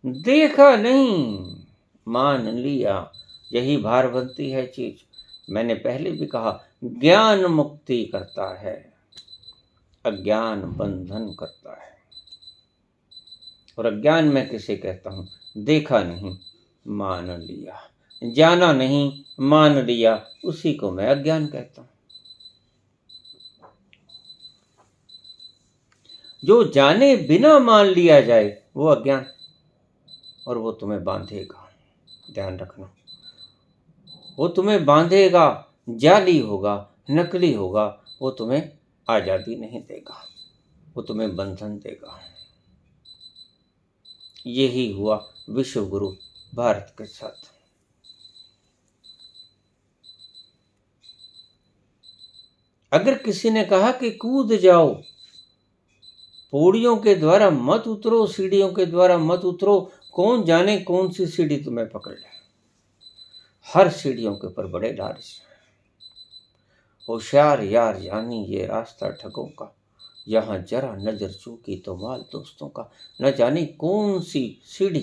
देखा नहीं, मान लिया। यही भार बनती है चीज। मैंने पहले भी कहा, ज्ञान मुक्ति करता है, अज्ञान बंधन करता है। और अज्ञान मैं किसे कहता हूं? देखा नहीं, मान लिया। जाना नहीं, मान लिया, उसी को मैं अज्ञान कहता हूं। जो जाने बिना मान लिया जाए वो अज्ञान, और वो तुम्हें बांधेगा। ध्यान रखना। वो तुम्हें बांधेगा, जाली होगा, नकली होगा, वो तुम्हें आज़ादी नहीं देगा, वो तुम्हें बंधन देगा। यही हुआ विश्व गुरु भारत के साथ। अगर किसी ने कहा कि कूद जाओ, पौड़ियों के द्वारा मत उतरो, सीढ़ियों के द्वारा मत उतरो, कौन जाने कौन सी सीढ़ी तुम्हें पकड़ ले। हर सीढ़ियों के ऊपर बड़े लालच। होशियार यार जानी ये रास्ता ठगों का, यहाँ जरा नजर चूकी तो माल दोस्तों का। न जाने कौन सी सीढ़ी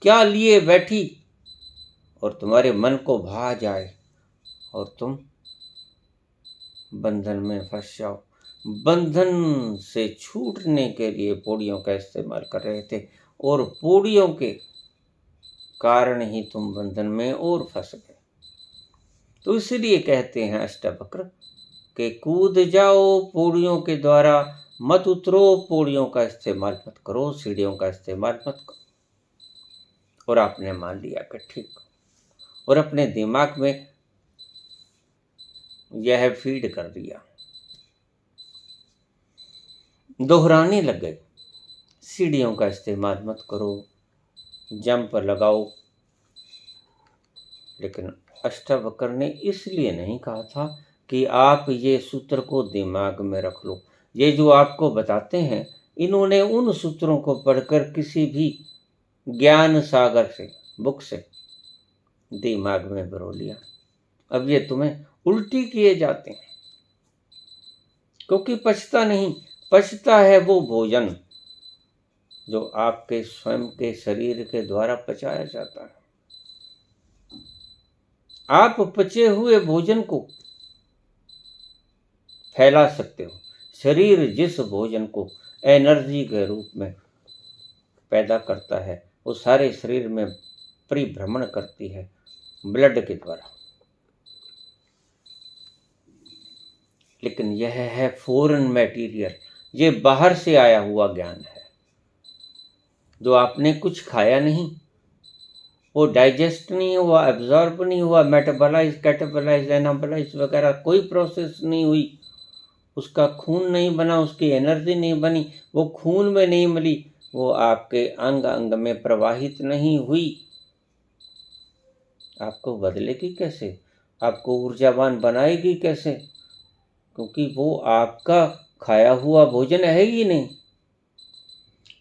क्या लिए बैठी और तुम्हारे मन को भा जाए और तुम बंधन में फंस जाओ। बंधन से छूटने के लिए पौड़ियों का इस्तेमाल कर रहे थे और पौड़ियों के कारण ही तुम बंधन में और फंस गए। तो इसलिए कहते हैं अष्टवक्र कि कूद जाओ पौड़ियों के द्वारा, मत उतरो, पौड़ियों का इस्तेमाल मत करो, सीढ़ियों का इस्तेमाल मत करो। और आपने मान लिया कि ठीक, और अपने दिमाग में यह फीड कर दिया, दोहराने लग गए, सीढ़ियों का इस्तेमाल मत करो, जंप लगाओ। लेकिन अष्टावक्र ने इसलिए नहीं कहा था कि आप ये सूत्र को दिमाग में रख लो। ये जो आपको बताते हैं, इन्होंने उन सूत्रों को पढ़कर किसी भी ज्ञान सागर से, बुक से दिमाग में बरो लिया। अब ये तुम्हें उल्टी किए जाते हैं, क्योंकि पचता नहीं, पचता है वो भोजन जो आपके स्वयं के शरीर के द्वारा पचाया जाता है। आप पचे हुए भोजन को फैला सकते हो। शरीर जिस भोजन को एनर्जी के रूप में पैदा करता है, वो सारे शरीर में परिभ्रमण करती है ब्लड के द्वारा। लेकिन यह है फॉरेन मटेरियल, ये बाहर से आया हुआ ज्ञान है, जो आपने कुछ खाया नहीं, वो डाइजेस्ट नहीं हुआ, एब्जॉर्ब नहीं हुआ, मेटाबोलाइज, कैटाबोलाइज, एनाबोलाइज वगैरह कोई प्रोसेस नहीं हुई, उसका खून नहीं बना, उसकी एनर्जी नहीं बनी, वो खून में नहीं मिली, वो आपके अंग अंग में प्रवाहित नहीं हुई। आपको बदलेगी कैसे, आपको ऊर्जावान बनाएगी कैसे? क्योंकि वो आपका खाया हुआ भोजन है ही नहीं,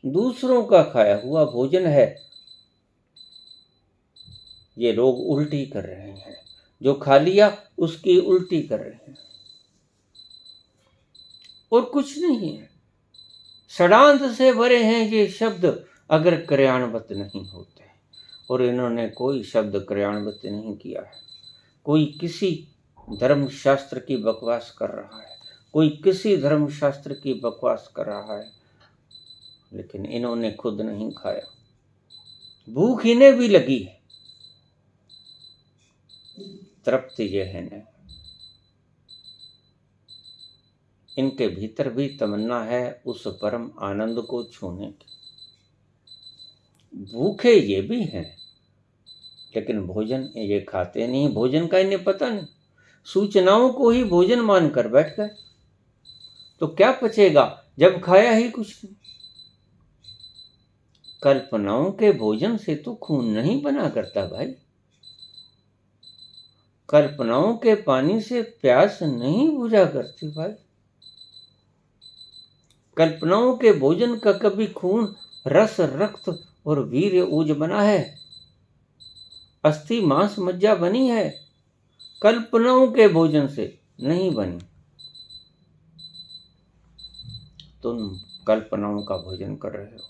दूसरों का खाया हुआ भोजन है। ये लोग उल्टी कर रहे हैं, जो खा लिया उसकी उल्टी कर रहे हैं, और कुछ नहीं है। षडांत से भरे हैं ये शब्द अगर क्रियान्वित नहीं होते, और इन्होंने कोई शब्द क्रियान्वित नहीं किया है। कोई किसी धर्मशास्त्र की बकवास कर रहा है, कोई किसी धर्मशास्त्र की बकवास कर रहा है, लेकिन इन्होंने खुद नहीं खाया। भूख इन्हें भी लगी है, तृप्ति ये है नहीं। इनके भीतर भी तमन्ना है उस परम आनंद को छूने की। भूखे ये भी हैं, लेकिन भोजन ये खाते नहीं, भोजन का इन्हें पता नहीं। सूचनाओं को ही भोजन मानकर बैठ गए, तो क्या पचेगा जब खाया ही कुछ नहीं। कल्पनाओं के भोजन से तो खून नहीं बना करता भाई, कल्पनाओं के पानी से प्यास नहीं बुझा करती भाई। कल्पनाओं के भोजन का कभी खून, रस, रक्त और वीर्य ऊज बना है? अस्थि मांस मज्जा बनी है? कल्पनाओं के भोजन से नहीं बनी। तुम कल्पनाओं का भोजन कर रहे हो।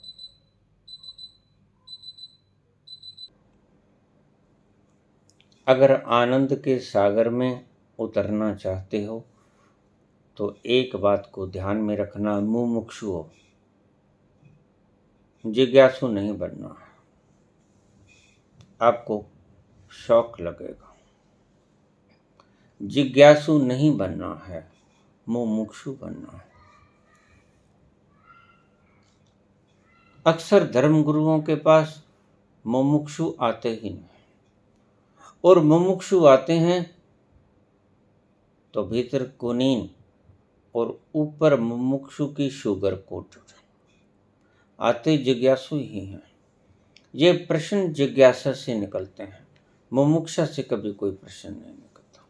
अगर आनंद के सागर में उतरना चाहते हो तो एक बात को ध्यान में रखना, मुमुक्षु हो, जिज्ञासु नहीं बनना। आपको शौक लगेगा, जिज्ञासु नहीं बनना है, मुमुक्षु बनना है। अक्सर धर्मगुरुओं के पास मुमुक्षु आते ही नहीं, और मुमुक्षु आते हैं तो भीतर कुनीन और ऊपर मुमुक्षु की शुगर कोटेड। आते जिज्ञासु ही हैं। ये प्रश्न जिज्ञासा से निकलते हैं, मुमुक्षा से कभी कोई प्रश्न नहीं निकलता।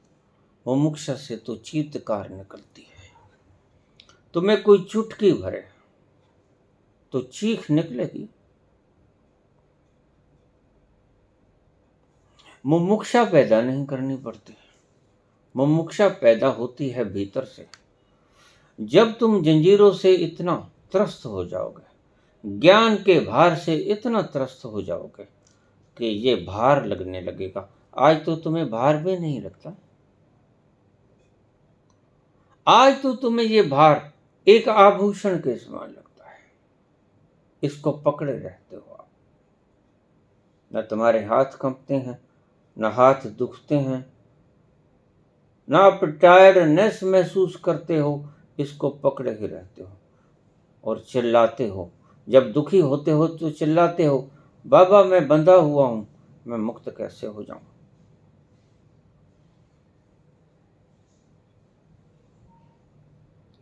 मुमुक्षा से तो चीत्कार निकलती है। तुम्हें कोई चुटकी भरे तो चीख निकलेगी। मुमुक्षा पैदा नहीं करनी पड़ती, मुमुक्षा पैदा होती है भीतर से। जब तुम जंजीरों से इतना त्रस्त हो जाओगे, ज्ञान के भार से इतना त्रस्त हो जाओगे कि ये भार लगने लगेगा। आज तो तुम्हें भार भी नहीं लगता। आज तो तुम्हें ये भार एक आभूषण के समान लगता है। इसको पकड़े रहते हो आप। न तुम्हारे हाथ कंपते हैं, न हाथ दुखते हैं, न आप टायर्डनेस महसूस करते हो। इसको पकड़े ही रहते हो और चिल्लाते हो। जब दुखी होते हो तो चिल्लाते हो, बाबा मैं बंधा हुआ हूं, मैं मुक्त कैसे हो जाऊं।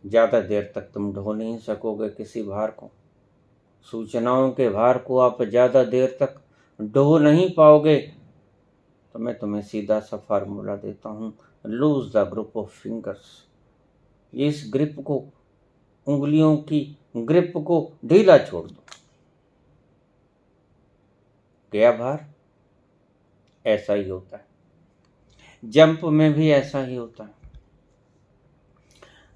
ज्यादा देर तक तुम ढो नहीं सकोगे किसी भार को। सूचनाओं के भार को आप ज्यादा देर तक ढो नहीं पाओगे। तो मैं तुम्हें सीधा सा फार्मूला देता हूं, lose the group of fingers. इस ग्रिप को, उंगलियों की ग्रिप को ढीला छोड़ दो। गया भार। ऐसा ही होता है, जंप में भी ऐसा ही होता है।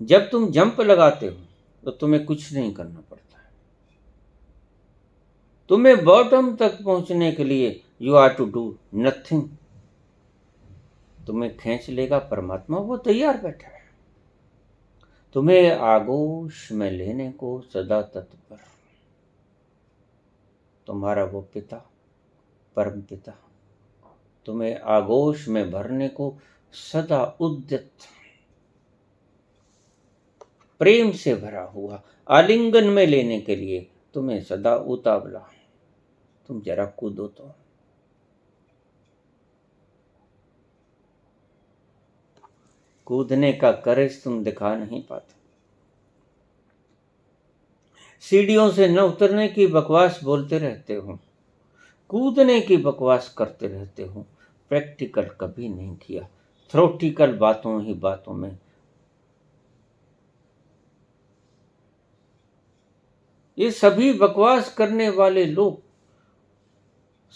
जब तुम जंप लगाते हो तो तुम्हें कुछ नहीं करना पड़ता है। तुम्हें बॉटम तक पहुंचने के लिए you are to do nothing. तुम्हें खींच लेगा परमात्मा, वो तैयार बैठा है तुम्हें आगोश में लेने को सदा तत्पर। तुम्हारा वो पिता, परम पिता, तुम्हें आगोश में भरने को सदा उद्यत, प्रेम से भरा हुआ, आलिंगन में लेने के लिए तुम्हें सदा उतावला। तुम जरा कूदो तो। कूदने का करेज तुम दिखा नहीं पाते। सीढ़ियों से न उतरने की बकवास बोलते रहते हो, कूदने की बकवास करते रहते हो। प्रैक्टिकल कभी नहीं किया, थ्योरेटिकल बातों ही बातों में। ये सभी बकवास करने वाले लोग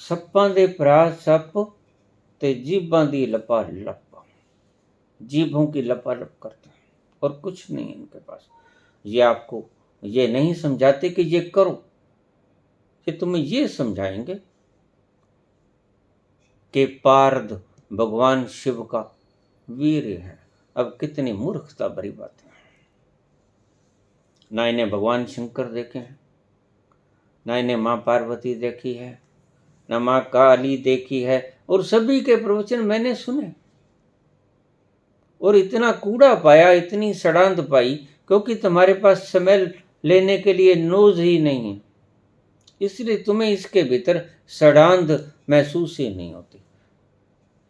सप्पां दे भरा सप ते जीभां दी लपा लप, जीभों की लपालप करते हैं और कुछ नहीं इनके पास। ये आपको ये नहीं समझाते कि ये करो, ये तुम्हें ये समझाएंगे कि पार्थ भगवान शिव का वीर है। अब कितनी मूर्खता भरी बात है। ना इन्हें भगवान शंकर देखे हैं, ना इन्हें माँ पार्वती देखी है, ना माँ काली देखी है। और सभी के प्रवचन मैंने सुने और इतना कूड़ा पाया, इतनी सड़ांध पाई, क्योंकि तुम्हारे पास स्मेल लेने के लिए नोज ही नहीं है। इसलिए तुम्हें इसके भीतर सड़ांध महसूस ही नहीं होती।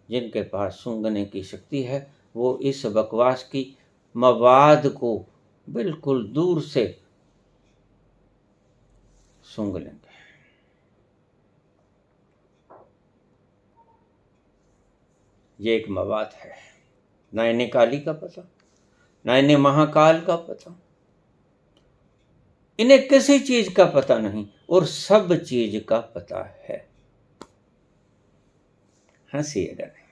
जिनके पास सूंघने की शक्ति है वो इस बकवास की मवाद को बिल्कुल दूर से सूंघ लेंगे। ये एक मवाद है। ना इन्हें काली का पता, ना इन्हें महाकाल का पता, इन्हें किसी चीज का पता नहीं और सब चीज का पता है। हंसिएगा नहीं।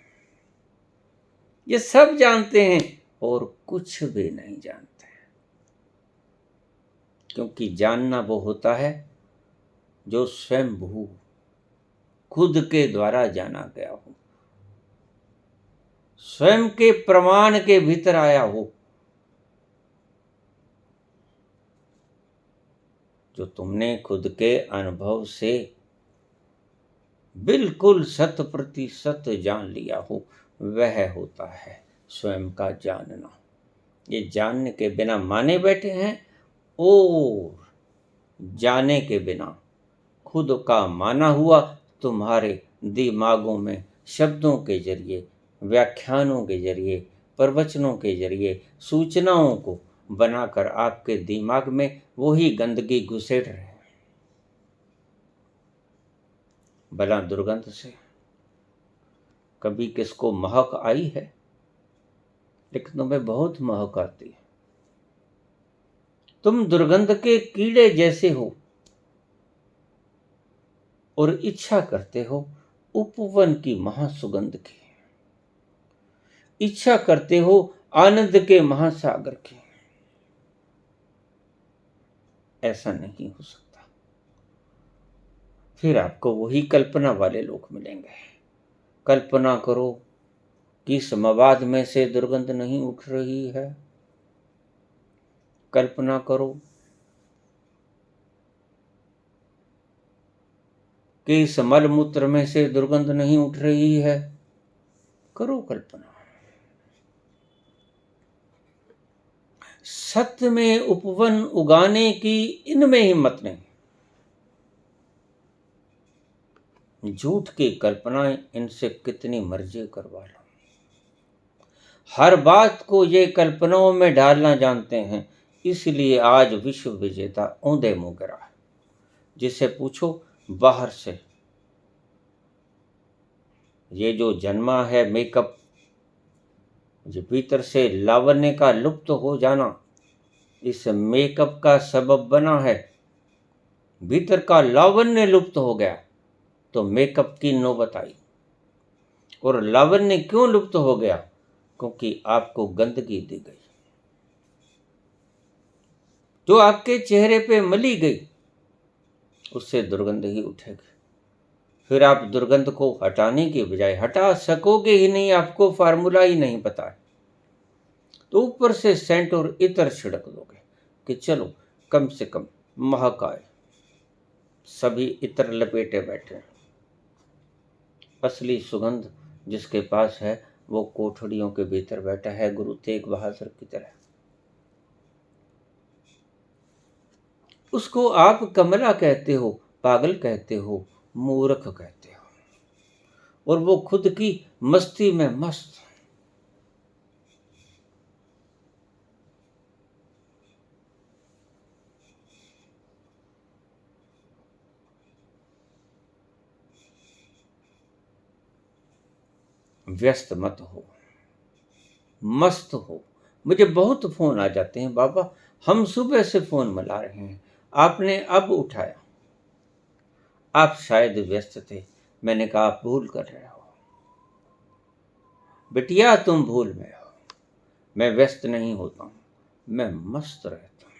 ये सब जानते हैं और कुछ भी नहीं जानते, क्योंकि जानना वो होता है जो स्वयं भू, खुद के द्वारा जाना गया हो, स्वयं के प्रमाण के भीतर आया हो। जो तुमने खुद के अनुभव से बिल्कुल 100% जान लिया हो, वह होता है स्वयं का जानना। ये जानने के बिना माने बैठे हैं और जाने के बिना खुद का माना हुआ तुम्हारे दिमागों में शब्दों के जरिए, व्याख्यानों के जरिए, प्रवचनों के जरिए, सूचनाओं को बनाकर आपके दिमाग में वही गंदगी घुसेड़ रहे हैं। भला दुर्गंध से कभी किसको महक आई है? लेकिन तुम्हें बहुत महक आती है। तुम दुर्गंध के कीड़े जैसे हो और इच्छा करते हो उपवन की महासुगंध की, इच्छा करते हो आनंद के महासागर की। ऐसा नहीं हो सकता। फिर आपको वही कल्पना वाले लोग मिलेंगे। कल्पना करो कि इस मवाद में से दुर्गंध नहीं उठ रही है। कल्पना करो कि इस मलमूत्र में से दुर्गंध नहीं उठ रही है। करो कल्पना। सत्य में उपवन उगाने की इनमें हिम्मत नहीं। झूठ की कल्पनाएं इनसे कितनी मर्जी करवा लो। हर बात को ये कल्पनाओं में डालना जानते हैं, इसलिए आज विश्व विजेता औंधे मुंह गिरा है। जिसे पूछो बाहर से, ये जो जन्मा है मेकअप, जो भीतर से लावण्य का लुप्त हो जाना, इस मेकअप का सबब बना है। भीतर का लावण्य लुप्त हो गया तो मेकअप की नौबत आई। और लावण्य क्यों लुप्त हो गया? क्योंकि आपको गंदगी दी गई, जो आपके चेहरे पे मली गई, उससे दुर्गंध ही उठेगी। फिर आप दुर्गंध को हटाने की बजाय, हटा सकोगे ही नहीं, आपको फार्मूला ही नहीं पता है, तो ऊपर से सेंट और इत्र छिड़क दोगे कि चलो कम से कम महक आए। सभी इत्र लपेटे बैठे हैं। असली सुगंध जिसके पास है वो कोठड़ियों के भीतर बैठा है, गुरु तेग बहादुर की तरह। उसको आप कमला कहते हो, पागल कहते हो, मूर्ख कहते हो, और वो खुद की मस्ती में मस्त। व्यस्त मत हो, मस्त हो। मुझे बहुत फोन आ जाते हैं, बाबा हम सुबह से फोन मिला रहे हैं, आपने अब उठाया। आप शायद व्यस्त थे। मैंने कहा आप भूल कर रहे हो बिटिया, तुम भूल में हो। मैं व्यस्त नहीं होता हूं, मैं मस्त रहता हूं।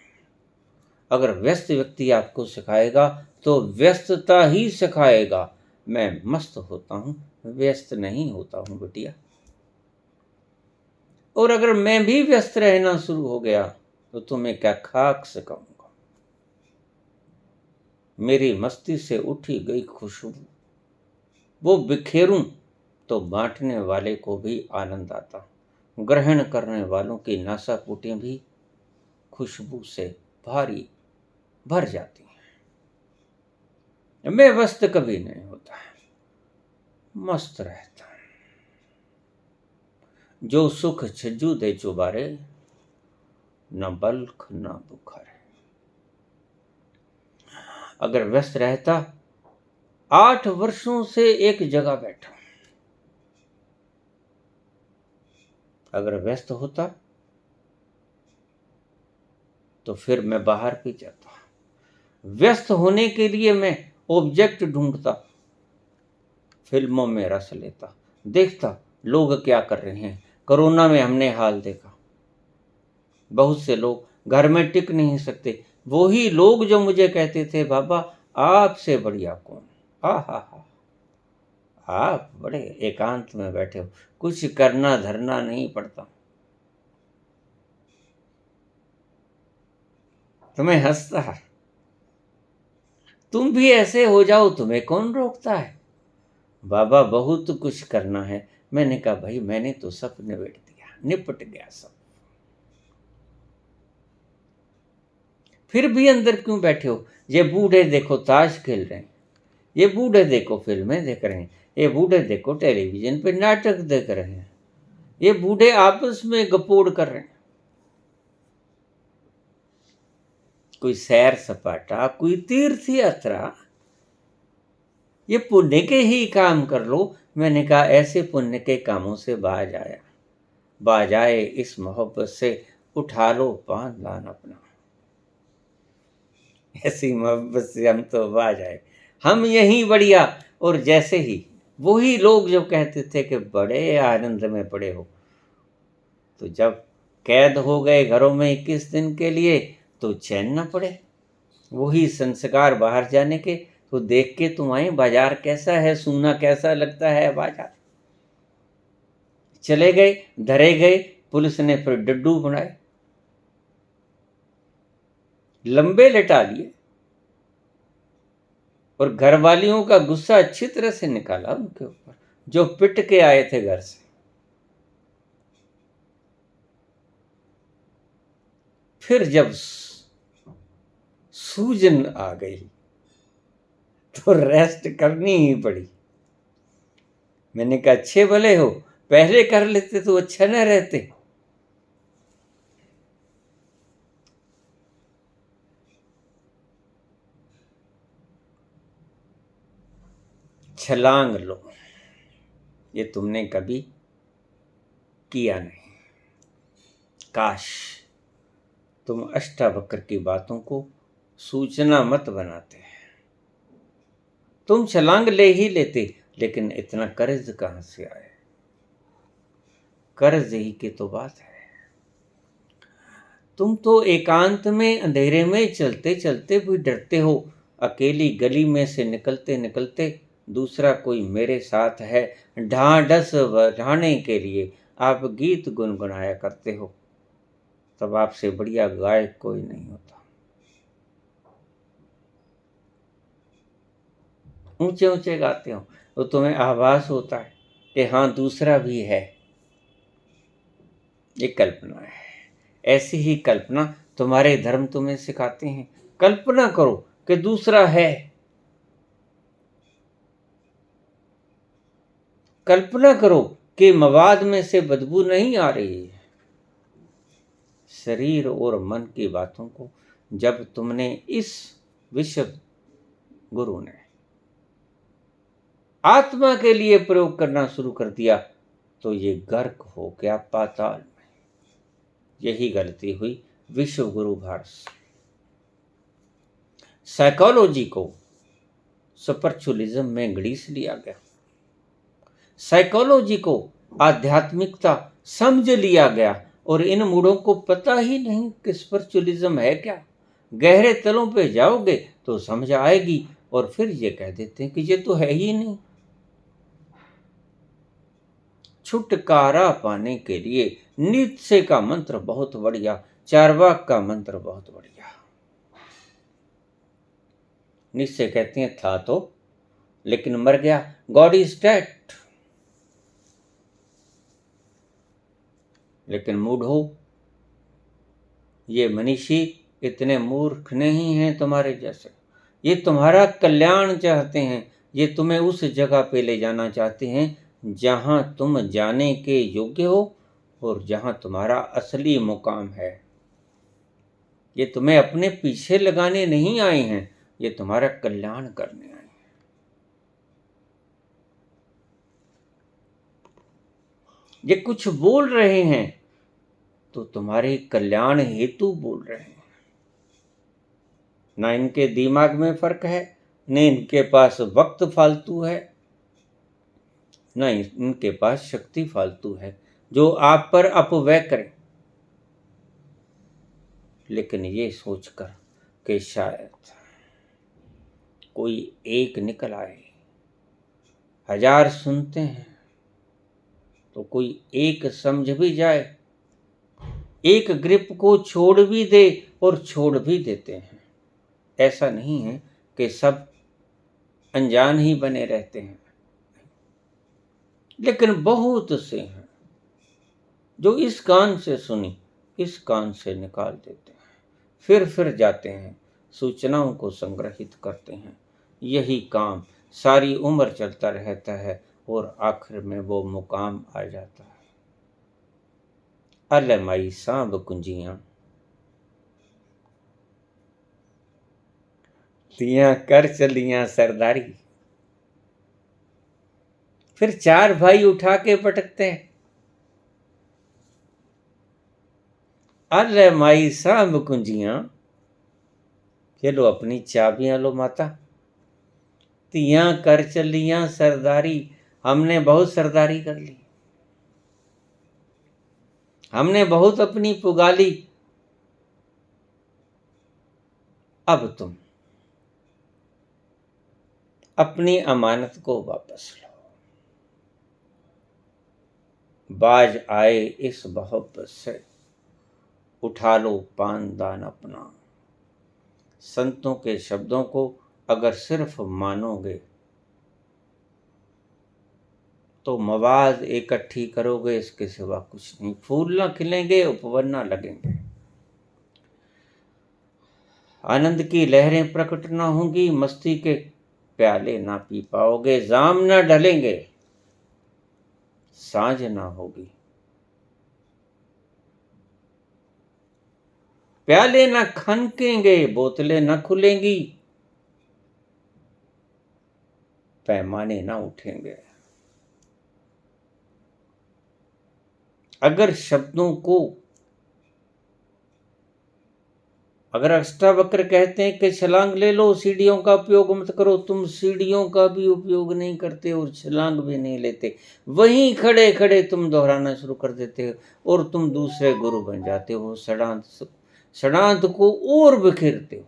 अगर व्यस्त व्यक्ति आपको सिखाएगा तो व्यस्तता ही सिखाएगा। मैं मस्त होता हूं, व्यस्त नहीं होता हूं बिटिया। और अगर मैं भी व्यस्त रहना शुरू हो गया तो तुम्हें क्या खाक से कहूंगा। मेरी मस्ती से उठी गई खुशबू वो बिखेरूं तो बांटने वाले को भी आनंद आता। ग्रहण करने वालों की नासापुटियां भी खुशबू से भारी भर जाती हैं। मैं व्यस्त कभी नहीं होता, मस्त रहता। जो सुख छज्जू दे चुबारे, न बल्ख न बुखारे। अगर व्यस्त रहता, 8 वर्षों से एक जगह बैठा। अगर व्यस्त होता तो फिर मैं बाहर भी जाता। व्यस्त होने के लिए मैं ऑब्जेक्ट ढूंढता, फिल्मों में रस लेता, देखता लोग क्या कर रहे हैं। कोरोना में हमने हाल देखा, बहुत से लोग घर में टिक नहीं सकते। वही लोग जो मुझे कहते थे बाबा आपसे बढ़िया कौन। हा हा हा, आप बड़े एकांत में बैठे हो, कुछ करना धरना नहीं पड़ता। तुम्हें हंसता है, तुम भी ऐसे हो जाओ, तुम्हें कौन रोकता है। बाबा बहुत कुछ करना है। मैंने कहा भाई मैंने तो सब निबेड़ दिया, निपट गया सब। फिर भी अंदर क्यों बैठे हो? ये बूढ़े देखो ताश खेल रहे हैं, ये बूढ़े देखो फिल्में देख रहे हैं, ये बूढ़े देखो टेलीविजन पे नाटक देख रहे हैं, ये बूढ़े आपस में गपोड़ कर रहे हैं। कोई सैर सपाटा, कोई तीर्थ यात्रा, ये पुण्य के ही काम कर लो। मैंने कहा ऐसे पुण्य के कामों से बाज आए इस मोहब्बत से, उठा लो पान लान अपना। ऐसी मोहब्बत से हम तो बाज आए, हम यही बढ़िया। और जैसे ही वही लोग जो कहते थे कि बड़े आनंद में पड़े हो, तो जब कैद हो गए घरों में 21 दिन के लिए, तो चैन न पड़े। वही संस्कार बाहर जाने के, तो देख के तुम आए बाजार कैसा है, सूना कैसा लगता है बाजार। चले गए, धरे गए, पुलिस ने फिर डड्डू बनाए, लंबे लटा लिए, और घर वालियों का गुस्सा अच्छी तरह से निकाला उनके ऊपर, जो पिट के आए थे घर से। फिर जब सूजन आ गई तो रेस्ट करनी ही पड़ी। मैंने कहा अच्छे भले हो, पहले कर लेते तो अच्छा न रहते। छलांग लो, ये तुमने कभी किया नहीं। काश तुम अष्टावक्र की बातों को सूचना मत बनाते। तुम छलांग ले ही लेते, लेकिन इतना कर्ज कहां से आए? कर्ज ही की तो बात है। तुम तो एकांत में अंधेरे में चलते चलते भी डरते हो। अकेली गली में से निकलते निकलते दूसरा कोई मेरे साथ है ढांढस बढ़ाने के लिए आप गीत गुनगुनाया करते हो। तब आपसे बढ़िया गायक कोई नहीं होता। ऊंचे ऊंचे गाते हो तो तुम्हें आभास होता है कि हाँ दूसरा भी है। ये कल्पना है। ऐसी ही कल्पना तुम्हारे धर्म तुम्हें सिखाते हैं। कल्पना करो कि दूसरा है। कल्पना करो कि मवाद में से बदबू नहीं आ रही है। शरीर और मन की बातों को जब तुमने इस विश्व गुरु ने आत्मा के लिए प्रयोग करना शुरू कर दिया, तो ये गर्क हो गया पाताल में। यही गलती हुई विश्व गुरु भारत से। साइकोलॉजी को स्पिरिचुअलिज्म में घड़ीस लिया गया। साइकोलॉजी को आध्यात्मिकता समझ लिया गया, और इन मूढ़ों को पता ही नहीं कि स्पिरिचुअलिज्म है क्या। गहरे तलों पे जाओगे तो समझ आएगी, और फिर ये कह देते हैं कि ये तो है ही नहीं। छुटकारा पाने के लिए नीत्शे का मंत्र बहुत बढ़िया, चार्वाक का मंत्र बहुत बढ़िया। नीत्शे कहते हैं था तो, लेकिन मर गया, गॉड इज डेड। लेकिन मूढ़ो, ये मनीषी इतने मूर्ख नहीं हैं तुम्हारे जैसे। ये तुम्हारा कल्याण चाहते हैं। ये तुम्हें उस जगह पे ले जाना चाहते हैं जहां तुम जाने के योग्य हो और जहां तुम्हारा असली मुकाम है। ये तुम्हें अपने पीछे लगाने नहीं आए हैं, ये तुम्हारा कल्याण करने आए हैं। ये कुछ बोल रहे हैं तो तुम्हारे कल्याण हेतु बोल रहे हैं। ना इनके दिमाग में फर्क है, न इनके पास वक्त फालतू है, न इनके पास शक्ति फालतू है जो आप पर अपव्यय करें। लेकिन ये सोचकर कि शायद कोई एक निकल आए। 1000 सुनते हैं तो कोई एक समझ भी जाए, एक ग्रिप को छोड़ भी दे और छोड़ भी देते हैं। ऐसा नहीं है कि सब अनजान ही बने रहते हैं, लेकिन बहुत से हैं जो इस कान से सुनी इस कान से निकाल देते हैं, फिर जाते हैं, सूचनाओं को संग्रहित करते हैं। यही काम सारी उम्र चलता रहता है और आखिर में वो मुकाम आ जाता है। अल माई सांब कुंजियां तियां कर चलियां सरदारी। फिर चार भाई उठा के पटकते हैं। अल माई सांब कुंजियां, ये लो अपनी चाबियां लो माता, तियां कर चलियां सरदारी। हमने बहुत सरदारी कर ली, हमने बहुत अपनी पुगाली, अब तुम अपनी अमानत को वापस लो। बाज आए इस मोहब्बत से, उठा लो पानदान अपना। संतों के शब्दों को अगर सिर्फ मानोगे तो मवाद इकट्ठी करोगे, इसके सिवा कुछ नहीं। फूल ना खिलेंगे, उपवन ना लगेंगे, आनंद की लहरें प्रकट ना होंगी, मस्ती के प्याले ना पी पाओगे, जाम ना ढलेंगे, सांझ ना होगी, प्याले ना खनकेंगे, बोतलें ना खुलेंगी, पैमाने ना उठेंगे। अगर शब्दों को, अगर अष्टावक्र कहते हैं कि छलांग ले लो, सीढ़ियों का उपयोग मत करो, तुम सीढ़ियों का भी उपयोग नहीं करते और छलांग भी नहीं लेते। वहीं खड़े खड़े तुम दोहराना शुरू कर देते हो और तुम दूसरे गुरु बन जाते हो। षडांत को और बिखेरते हो।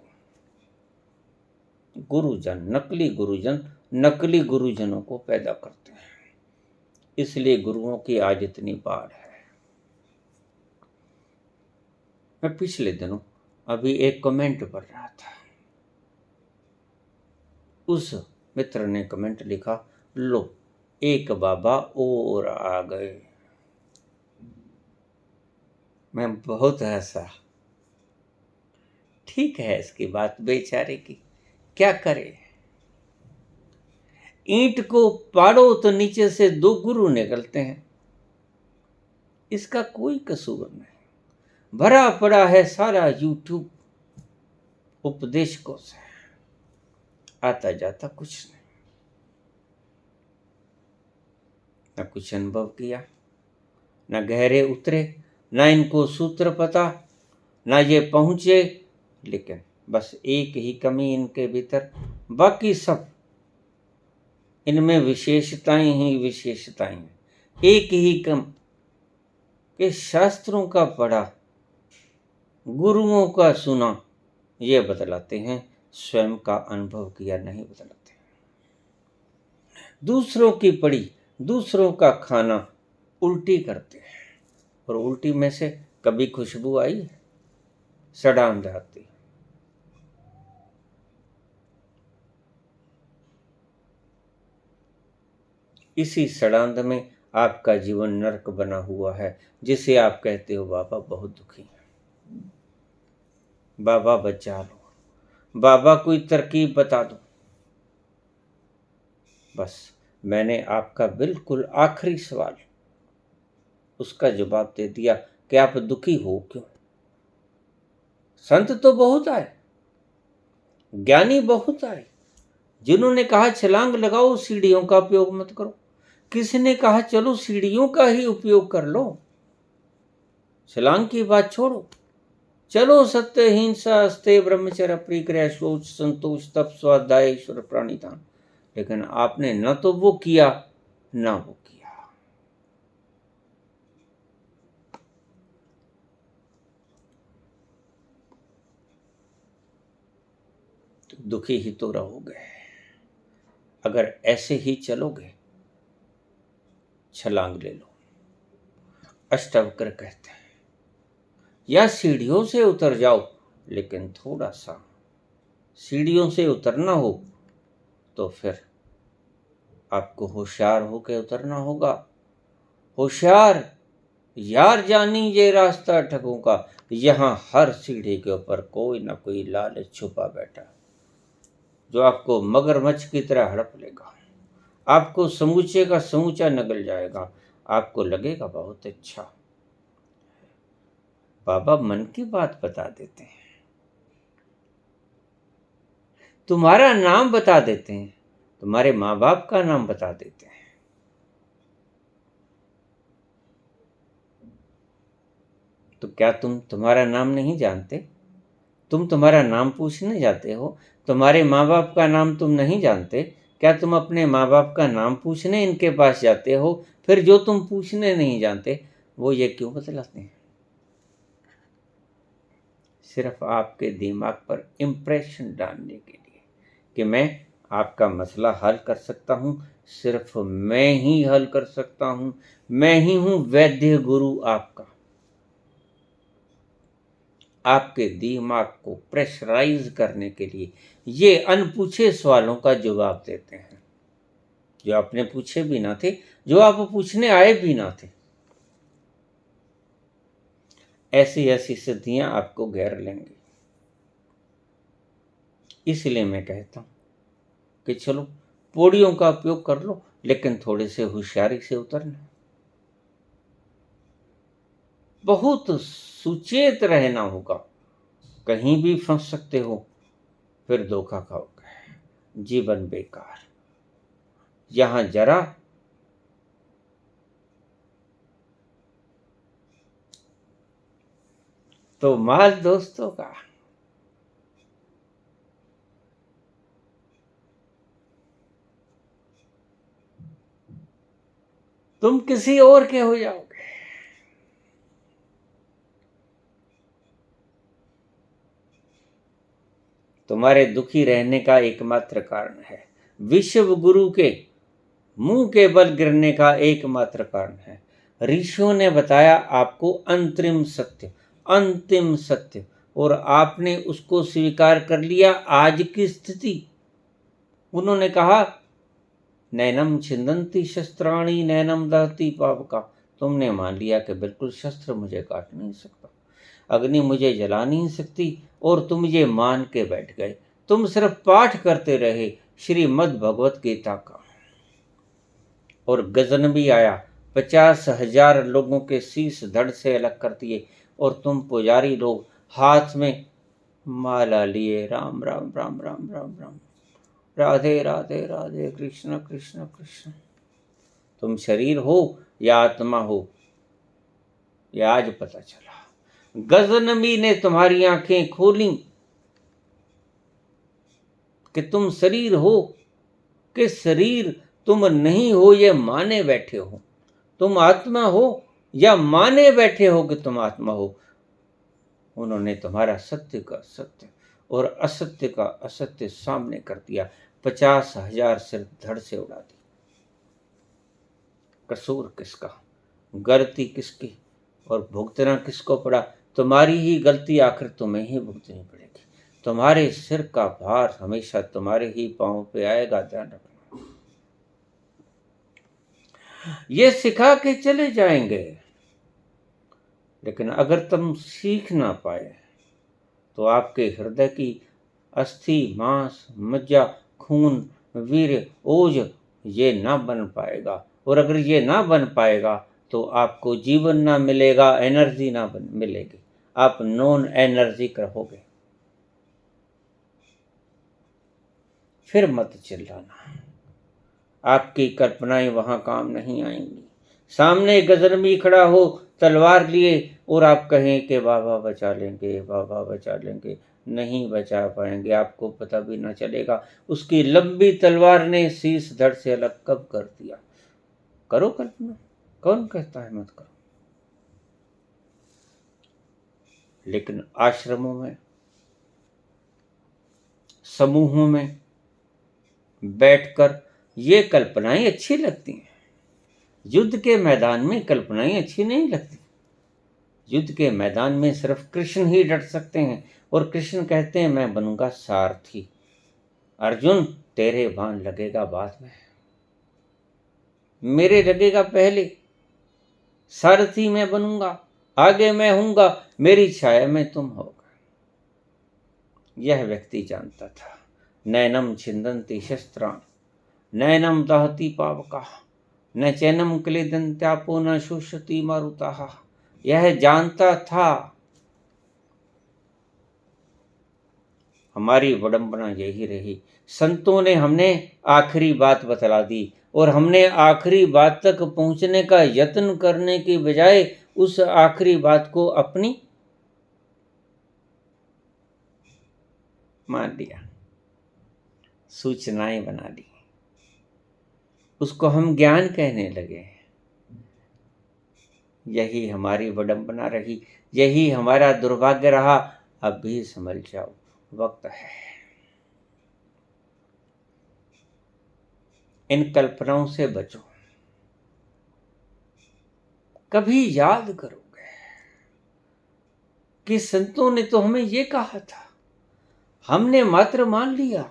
गुरुजन, नकली गुरुजनों को पैदा करते हैं, इसलिए गुरुओं की आज इतनी बाढ़ है। मैं पिछले दिनों अभी एक कमेंट पढ़ रहा था, उस मित्र ने कमेंट लिखा, लो एक बाबा और आ गए। मैं बहुत हंसा। ठीक है इसकी बात, बेचारे की क्या करे। ईंट को पाड़ो तो नीचे से दो गुरु निकलते हैं, इसका कोई कसूर नहीं। भरा पड़ा है सारा यूट्यूब उपदेशकों से, आता जाता कुछ नहीं। न कुछ अनुभव किया, न गहरे उतरे, न इनको सूत्र पता, न ये पहुंचे। लेकिन बस एक ही कमी इनके भीतर, बाकी सब इनमें विशेषताएं ही विशेषताएं हैं। एक ही कम कि शास्त्रों का पढ़ा, गुरुओं का सुना, ये बतलाते हैं, स्वयं का अनुभव किया नहीं बतलाते। दूसरों की पढ़ी, दूसरों का खाना, उल्टी करते हैं, और उल्टी में से कभी खुशबू आई, सड़ांध आती। इसी सड़ांध में आपका जीवन नरक बना हुआ है, जिसे आप कहते हो बाबा बहुत दुखी है, बाबा बचा लो, बाबा कोई तरकीब बता दो। बस मैंने आपका बिल्कुल आखिरी सवाल, उसका जवाब दे दिया कि आप दुखी हो क्यों। संत तो बहुत आए, ज्ञानी बहुत आए, जिन्होंने कहा छलांग लगाओ, सीढ़ियों का उपयोग मत करो। किसने कहा चलो सीढ़ियों का ही उपयोग कर लो, छलांग की बात छोड़ो। चलो सत्य हिंसा अस्ते ब्रह्मचर्य परिक्रिया शोच संतोष तप स्वाध्याय ईश्वर प्राणिदान। लेकिन आपने न तो वो किया ना वो किया। तो दुखी ही तो रहोगे अगर ऐसे ही चलोगे। छलांग ले लो। अष्टावक्र कहते हैं या सीढ़ियों से उतर जाओ, लेकिन थोड़ा सा सीढ़ियों से उतरना हो तो फिर आपको होशियार होकर उतरना होगा। होशियार यार जानी ये रास्ता ठगों का, यहां हर सीढ़ी के ऊपर कोई ना कोई लालच छुपा बैठा, जो आपको मगरमच्छ की तरह हड़प लेगा। आपको समूचे का समूचा निगल जाएगा। आपको लगेगा बहुत अच्छा। बाबा मन की बात बता देते हैं, तुम्हारा नाम बता देते हैं, तुम्हारे माँ बाप का नाम बता देते हैं। तो क्या तुम तुम्हारा नाम नहीं जानते? तुम तुम्हारा नाम पूछने जाते हो, तुम्हारे माँ बाप का नाम तुम नहीं जानते। क्या तुम अपने माँ बाप का नाम पूछने इनके पास जाते हो? फिर जो तुम पूछने नहीं जानते वो ये क्यों बतलाते हैं? सिर्फ आपके दिमाग पर इम्प्रेशन डालने के लिए कि मैं आपका मसला हल कर सकता हूँ, सिर्फ मैं ही हल कर सकता हूँ, मैं ही हूँ वैद्य गुरु आपका। आपके दिमाग को प्रेशराइज करने के लिए ये अनपूछे सवालों का जवाब देते हैं, जो आपने पूछे भी ना थे, जो आप पूछने आए भी ना थे। ऐसी ऐसी सिद्धियां आपको घेर लेंगी। इसलिए मैं कहता हूं कि चलो पौड़ियों का उपयोग कर लो, लेकिन थोड़े से होशियारी से उतरना। बहुत सुचेत रहना होगा, कहीं भी फंस सकते हो, फिर धोखा खाओगे, जीवन बेकार। यहां जरा तो माल दोस्तों का। तुम किसी और के हो जाओगे। तुम्हारे दुखी रहने का एकमात्र कारण है, विश्व गुरु के मुंह के बल गिरने का एकमात्र कारण है। ऋषियों ने बताया आपको अंतिम सत्य, और आपने उसको स्वीकार कर लिया। आज की स्थिति, उन्होंने कहा नैनम छिंदंती शस्त्राणी नैनम दहती पावका। तुमने मान लिया कि बिल्कुल शस्त्र मुझे काट नहीं सकता, अग्नि मुझे जला नहीं सकती, और तुम ये मान के बैठ गए। तुम सिर्फ पाठ करते रहे श्रीमद् भगवत गीता का, और गजन भी आया, 50,000 लोगों के शीश धड़ से अलग कर दिए, और तुम पुजारी लोग हाथ में माला लिए राम राम राम राम राम राम, राधे राधे राधे, कृष्ण कृष्ण कृष्ण। तुम शरीर हो या आत्मा हो, यह आज पता चला। गजनबी ने तुम्हारी आंखें खोली कि तुम शरीर हो कि शरीर तुम नहीं हो, ये माने बैठे हो। तुम आत्मा हो या माने बैठे हो कि तुम आत्मा हो। उन्होंने तुम्हारा सत्य का सत्य और असत्य का असत्य सामने कर दिया। 50,000 सिर धड़ से उड़ा दी। कसूर किसका, गलती किसकी, और भुगतना किसको पड़ा? तुम्हारी ही गलती आखिर तुम्हें ही भुगतनी पड़ेगी। तुम्हारे सिर का भार हमेशा तुम्हारे ही पांव पे आएगा, ध्यान रखना। ये सिखा के चले जाएंगे, लेकिन अगर तुम सीख ना पाए तो आपके हृदय की अस्थि, मांस, मज्जा, खून, वीर्य, ओज ये ना बन पाएगा। और अगर ये ना बन पाएगा तो आपको जीवन ना मिलेगा, एनर्जी ना मिलेगी, आप नॉन एनर्जिक रहोगे। फिर मत चिल्लाना, आपकी कल्पनाएं वहां काम नहीं आएंगी। सामने गजनबी खड़ा हो तलवार लिए, और आप कहें कि बाबा बचा लेंगे, बाबा बचा लेंगे, नहीं बचा पाएंगे। आपको पता भी ना चलेगा उसकी लंबी तलवार ने शीश धड़ से अलग कब कर दिया। करो कल्पना, कौन कहता है मत करो। लेकिन आश्रमों में, समूहों में बैठकर ये कल्पनाएं अच्छी लगती हैं। युद्ध के मैदान में कल्पनाएं अच्छी नहीं लगती। युद्ध के मैदान में सिर्फ कृष्ण ही डट सकते हैं, और कृष्ण कहते हैं मैं बनूंगा सारथी। अर्जुन तेरे बाण लगेगा बाद में, मेरे लगेगा पहले। सारथी मैं बनूंगा, आगे मैं हूंगा, मेरी छाया में तुम होगा। यह व्यक्ति जानता था नैनम छिन्दन्ति शस्त्राणि नैनम दहति पावकाः न चैनम क्लेदन्त्यापो न शोषति मारुताः। यह जानता था। हमारी विडंबना यही रही, संतों ने हमने आखिरी बात बतला दी और हमने आखिरी बात तक पहुंचने का यत्न करने की बजाय उस आखिरी बात को अपनी मान लिया, सूचनाएं बना ली, उसको हम ज्ञान कहने लगे। यही हमारी विडंबना रही, यही हमारा दुर्भाग्य रहा। अब भी संभल जाओ, वक्त है। इन कल्पनाओं से बचो। कभी याद करोगे कि संतों ने तो हमें ये कहा था, हमने मात्र मान लिया,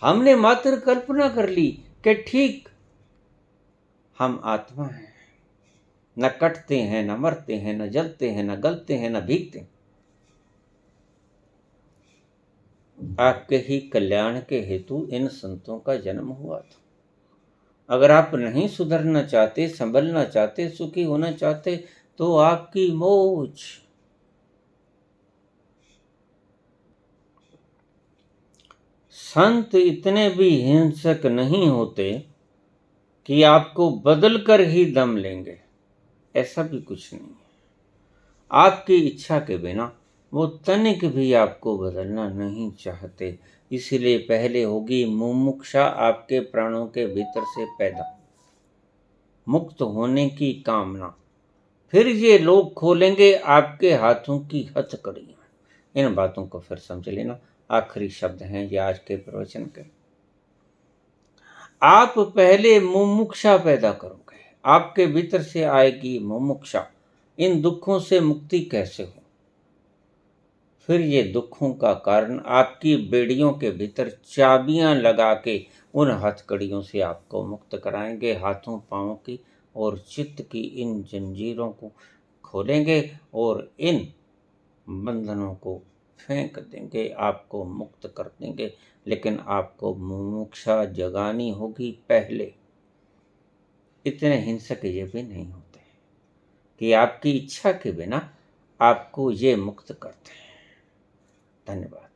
हमने मात्र कल्पना कर ली कि ठीक हम आत्मा हैं, न कटते हैं, न मरते हैं, न जलते हैं, न गलते हैं, न भीगते हैं। आपके ही कल्याण के हेतु इन संतों का जन्म हुआ था। अगर आप नहीं सुधरना चाहते, संभलना चाहते, सुखी होना चाहते, तो आपकी मौज। संत इतने भी हिंसक नहीं होते कि आपको बदल कर ही दम लेंगे, ऐसा भी कुछ नहीं। आपकी इच्छा के बिना वो तनिक भी आपको बदलना नहीं चाहते। इसलिए पहले होगी मुमुक्षा आपके प्राणों के भीतर से पैदा, मुक्त होने की कामना। फिर ये लोग खोलेंगे आपके हाथों की हथकड़ियां। इन बातों को फिर समझ लेना। आखिरी शब्द हैं ये आज के प्रवचन के। आप पहले मुमुक्षा पैदा करोगे, आपके भीतर से आएगी मुमुक्षा। इन दुखों से मुक्ति कैसे हो? फिर ये दुखों का कारण आपकी बेड़ियों के भीतर चाबियां लगा के उन हथकड़ियों से आपको मुक्त कराएंगे। हाथों पांवों की और चित्त की इन जंजीरों को खोलेंगे और इन बंधनों को फेंक देंगे, आपको मुक्त कर देंगे। लेकिन आपको मुमुक्षा जगानी होगी पहले। इतने हिंसक ये भी नहीं होते कि आपकी इच्छा के बिना आपको ये मुक्त करते हैं। धन्यवाद।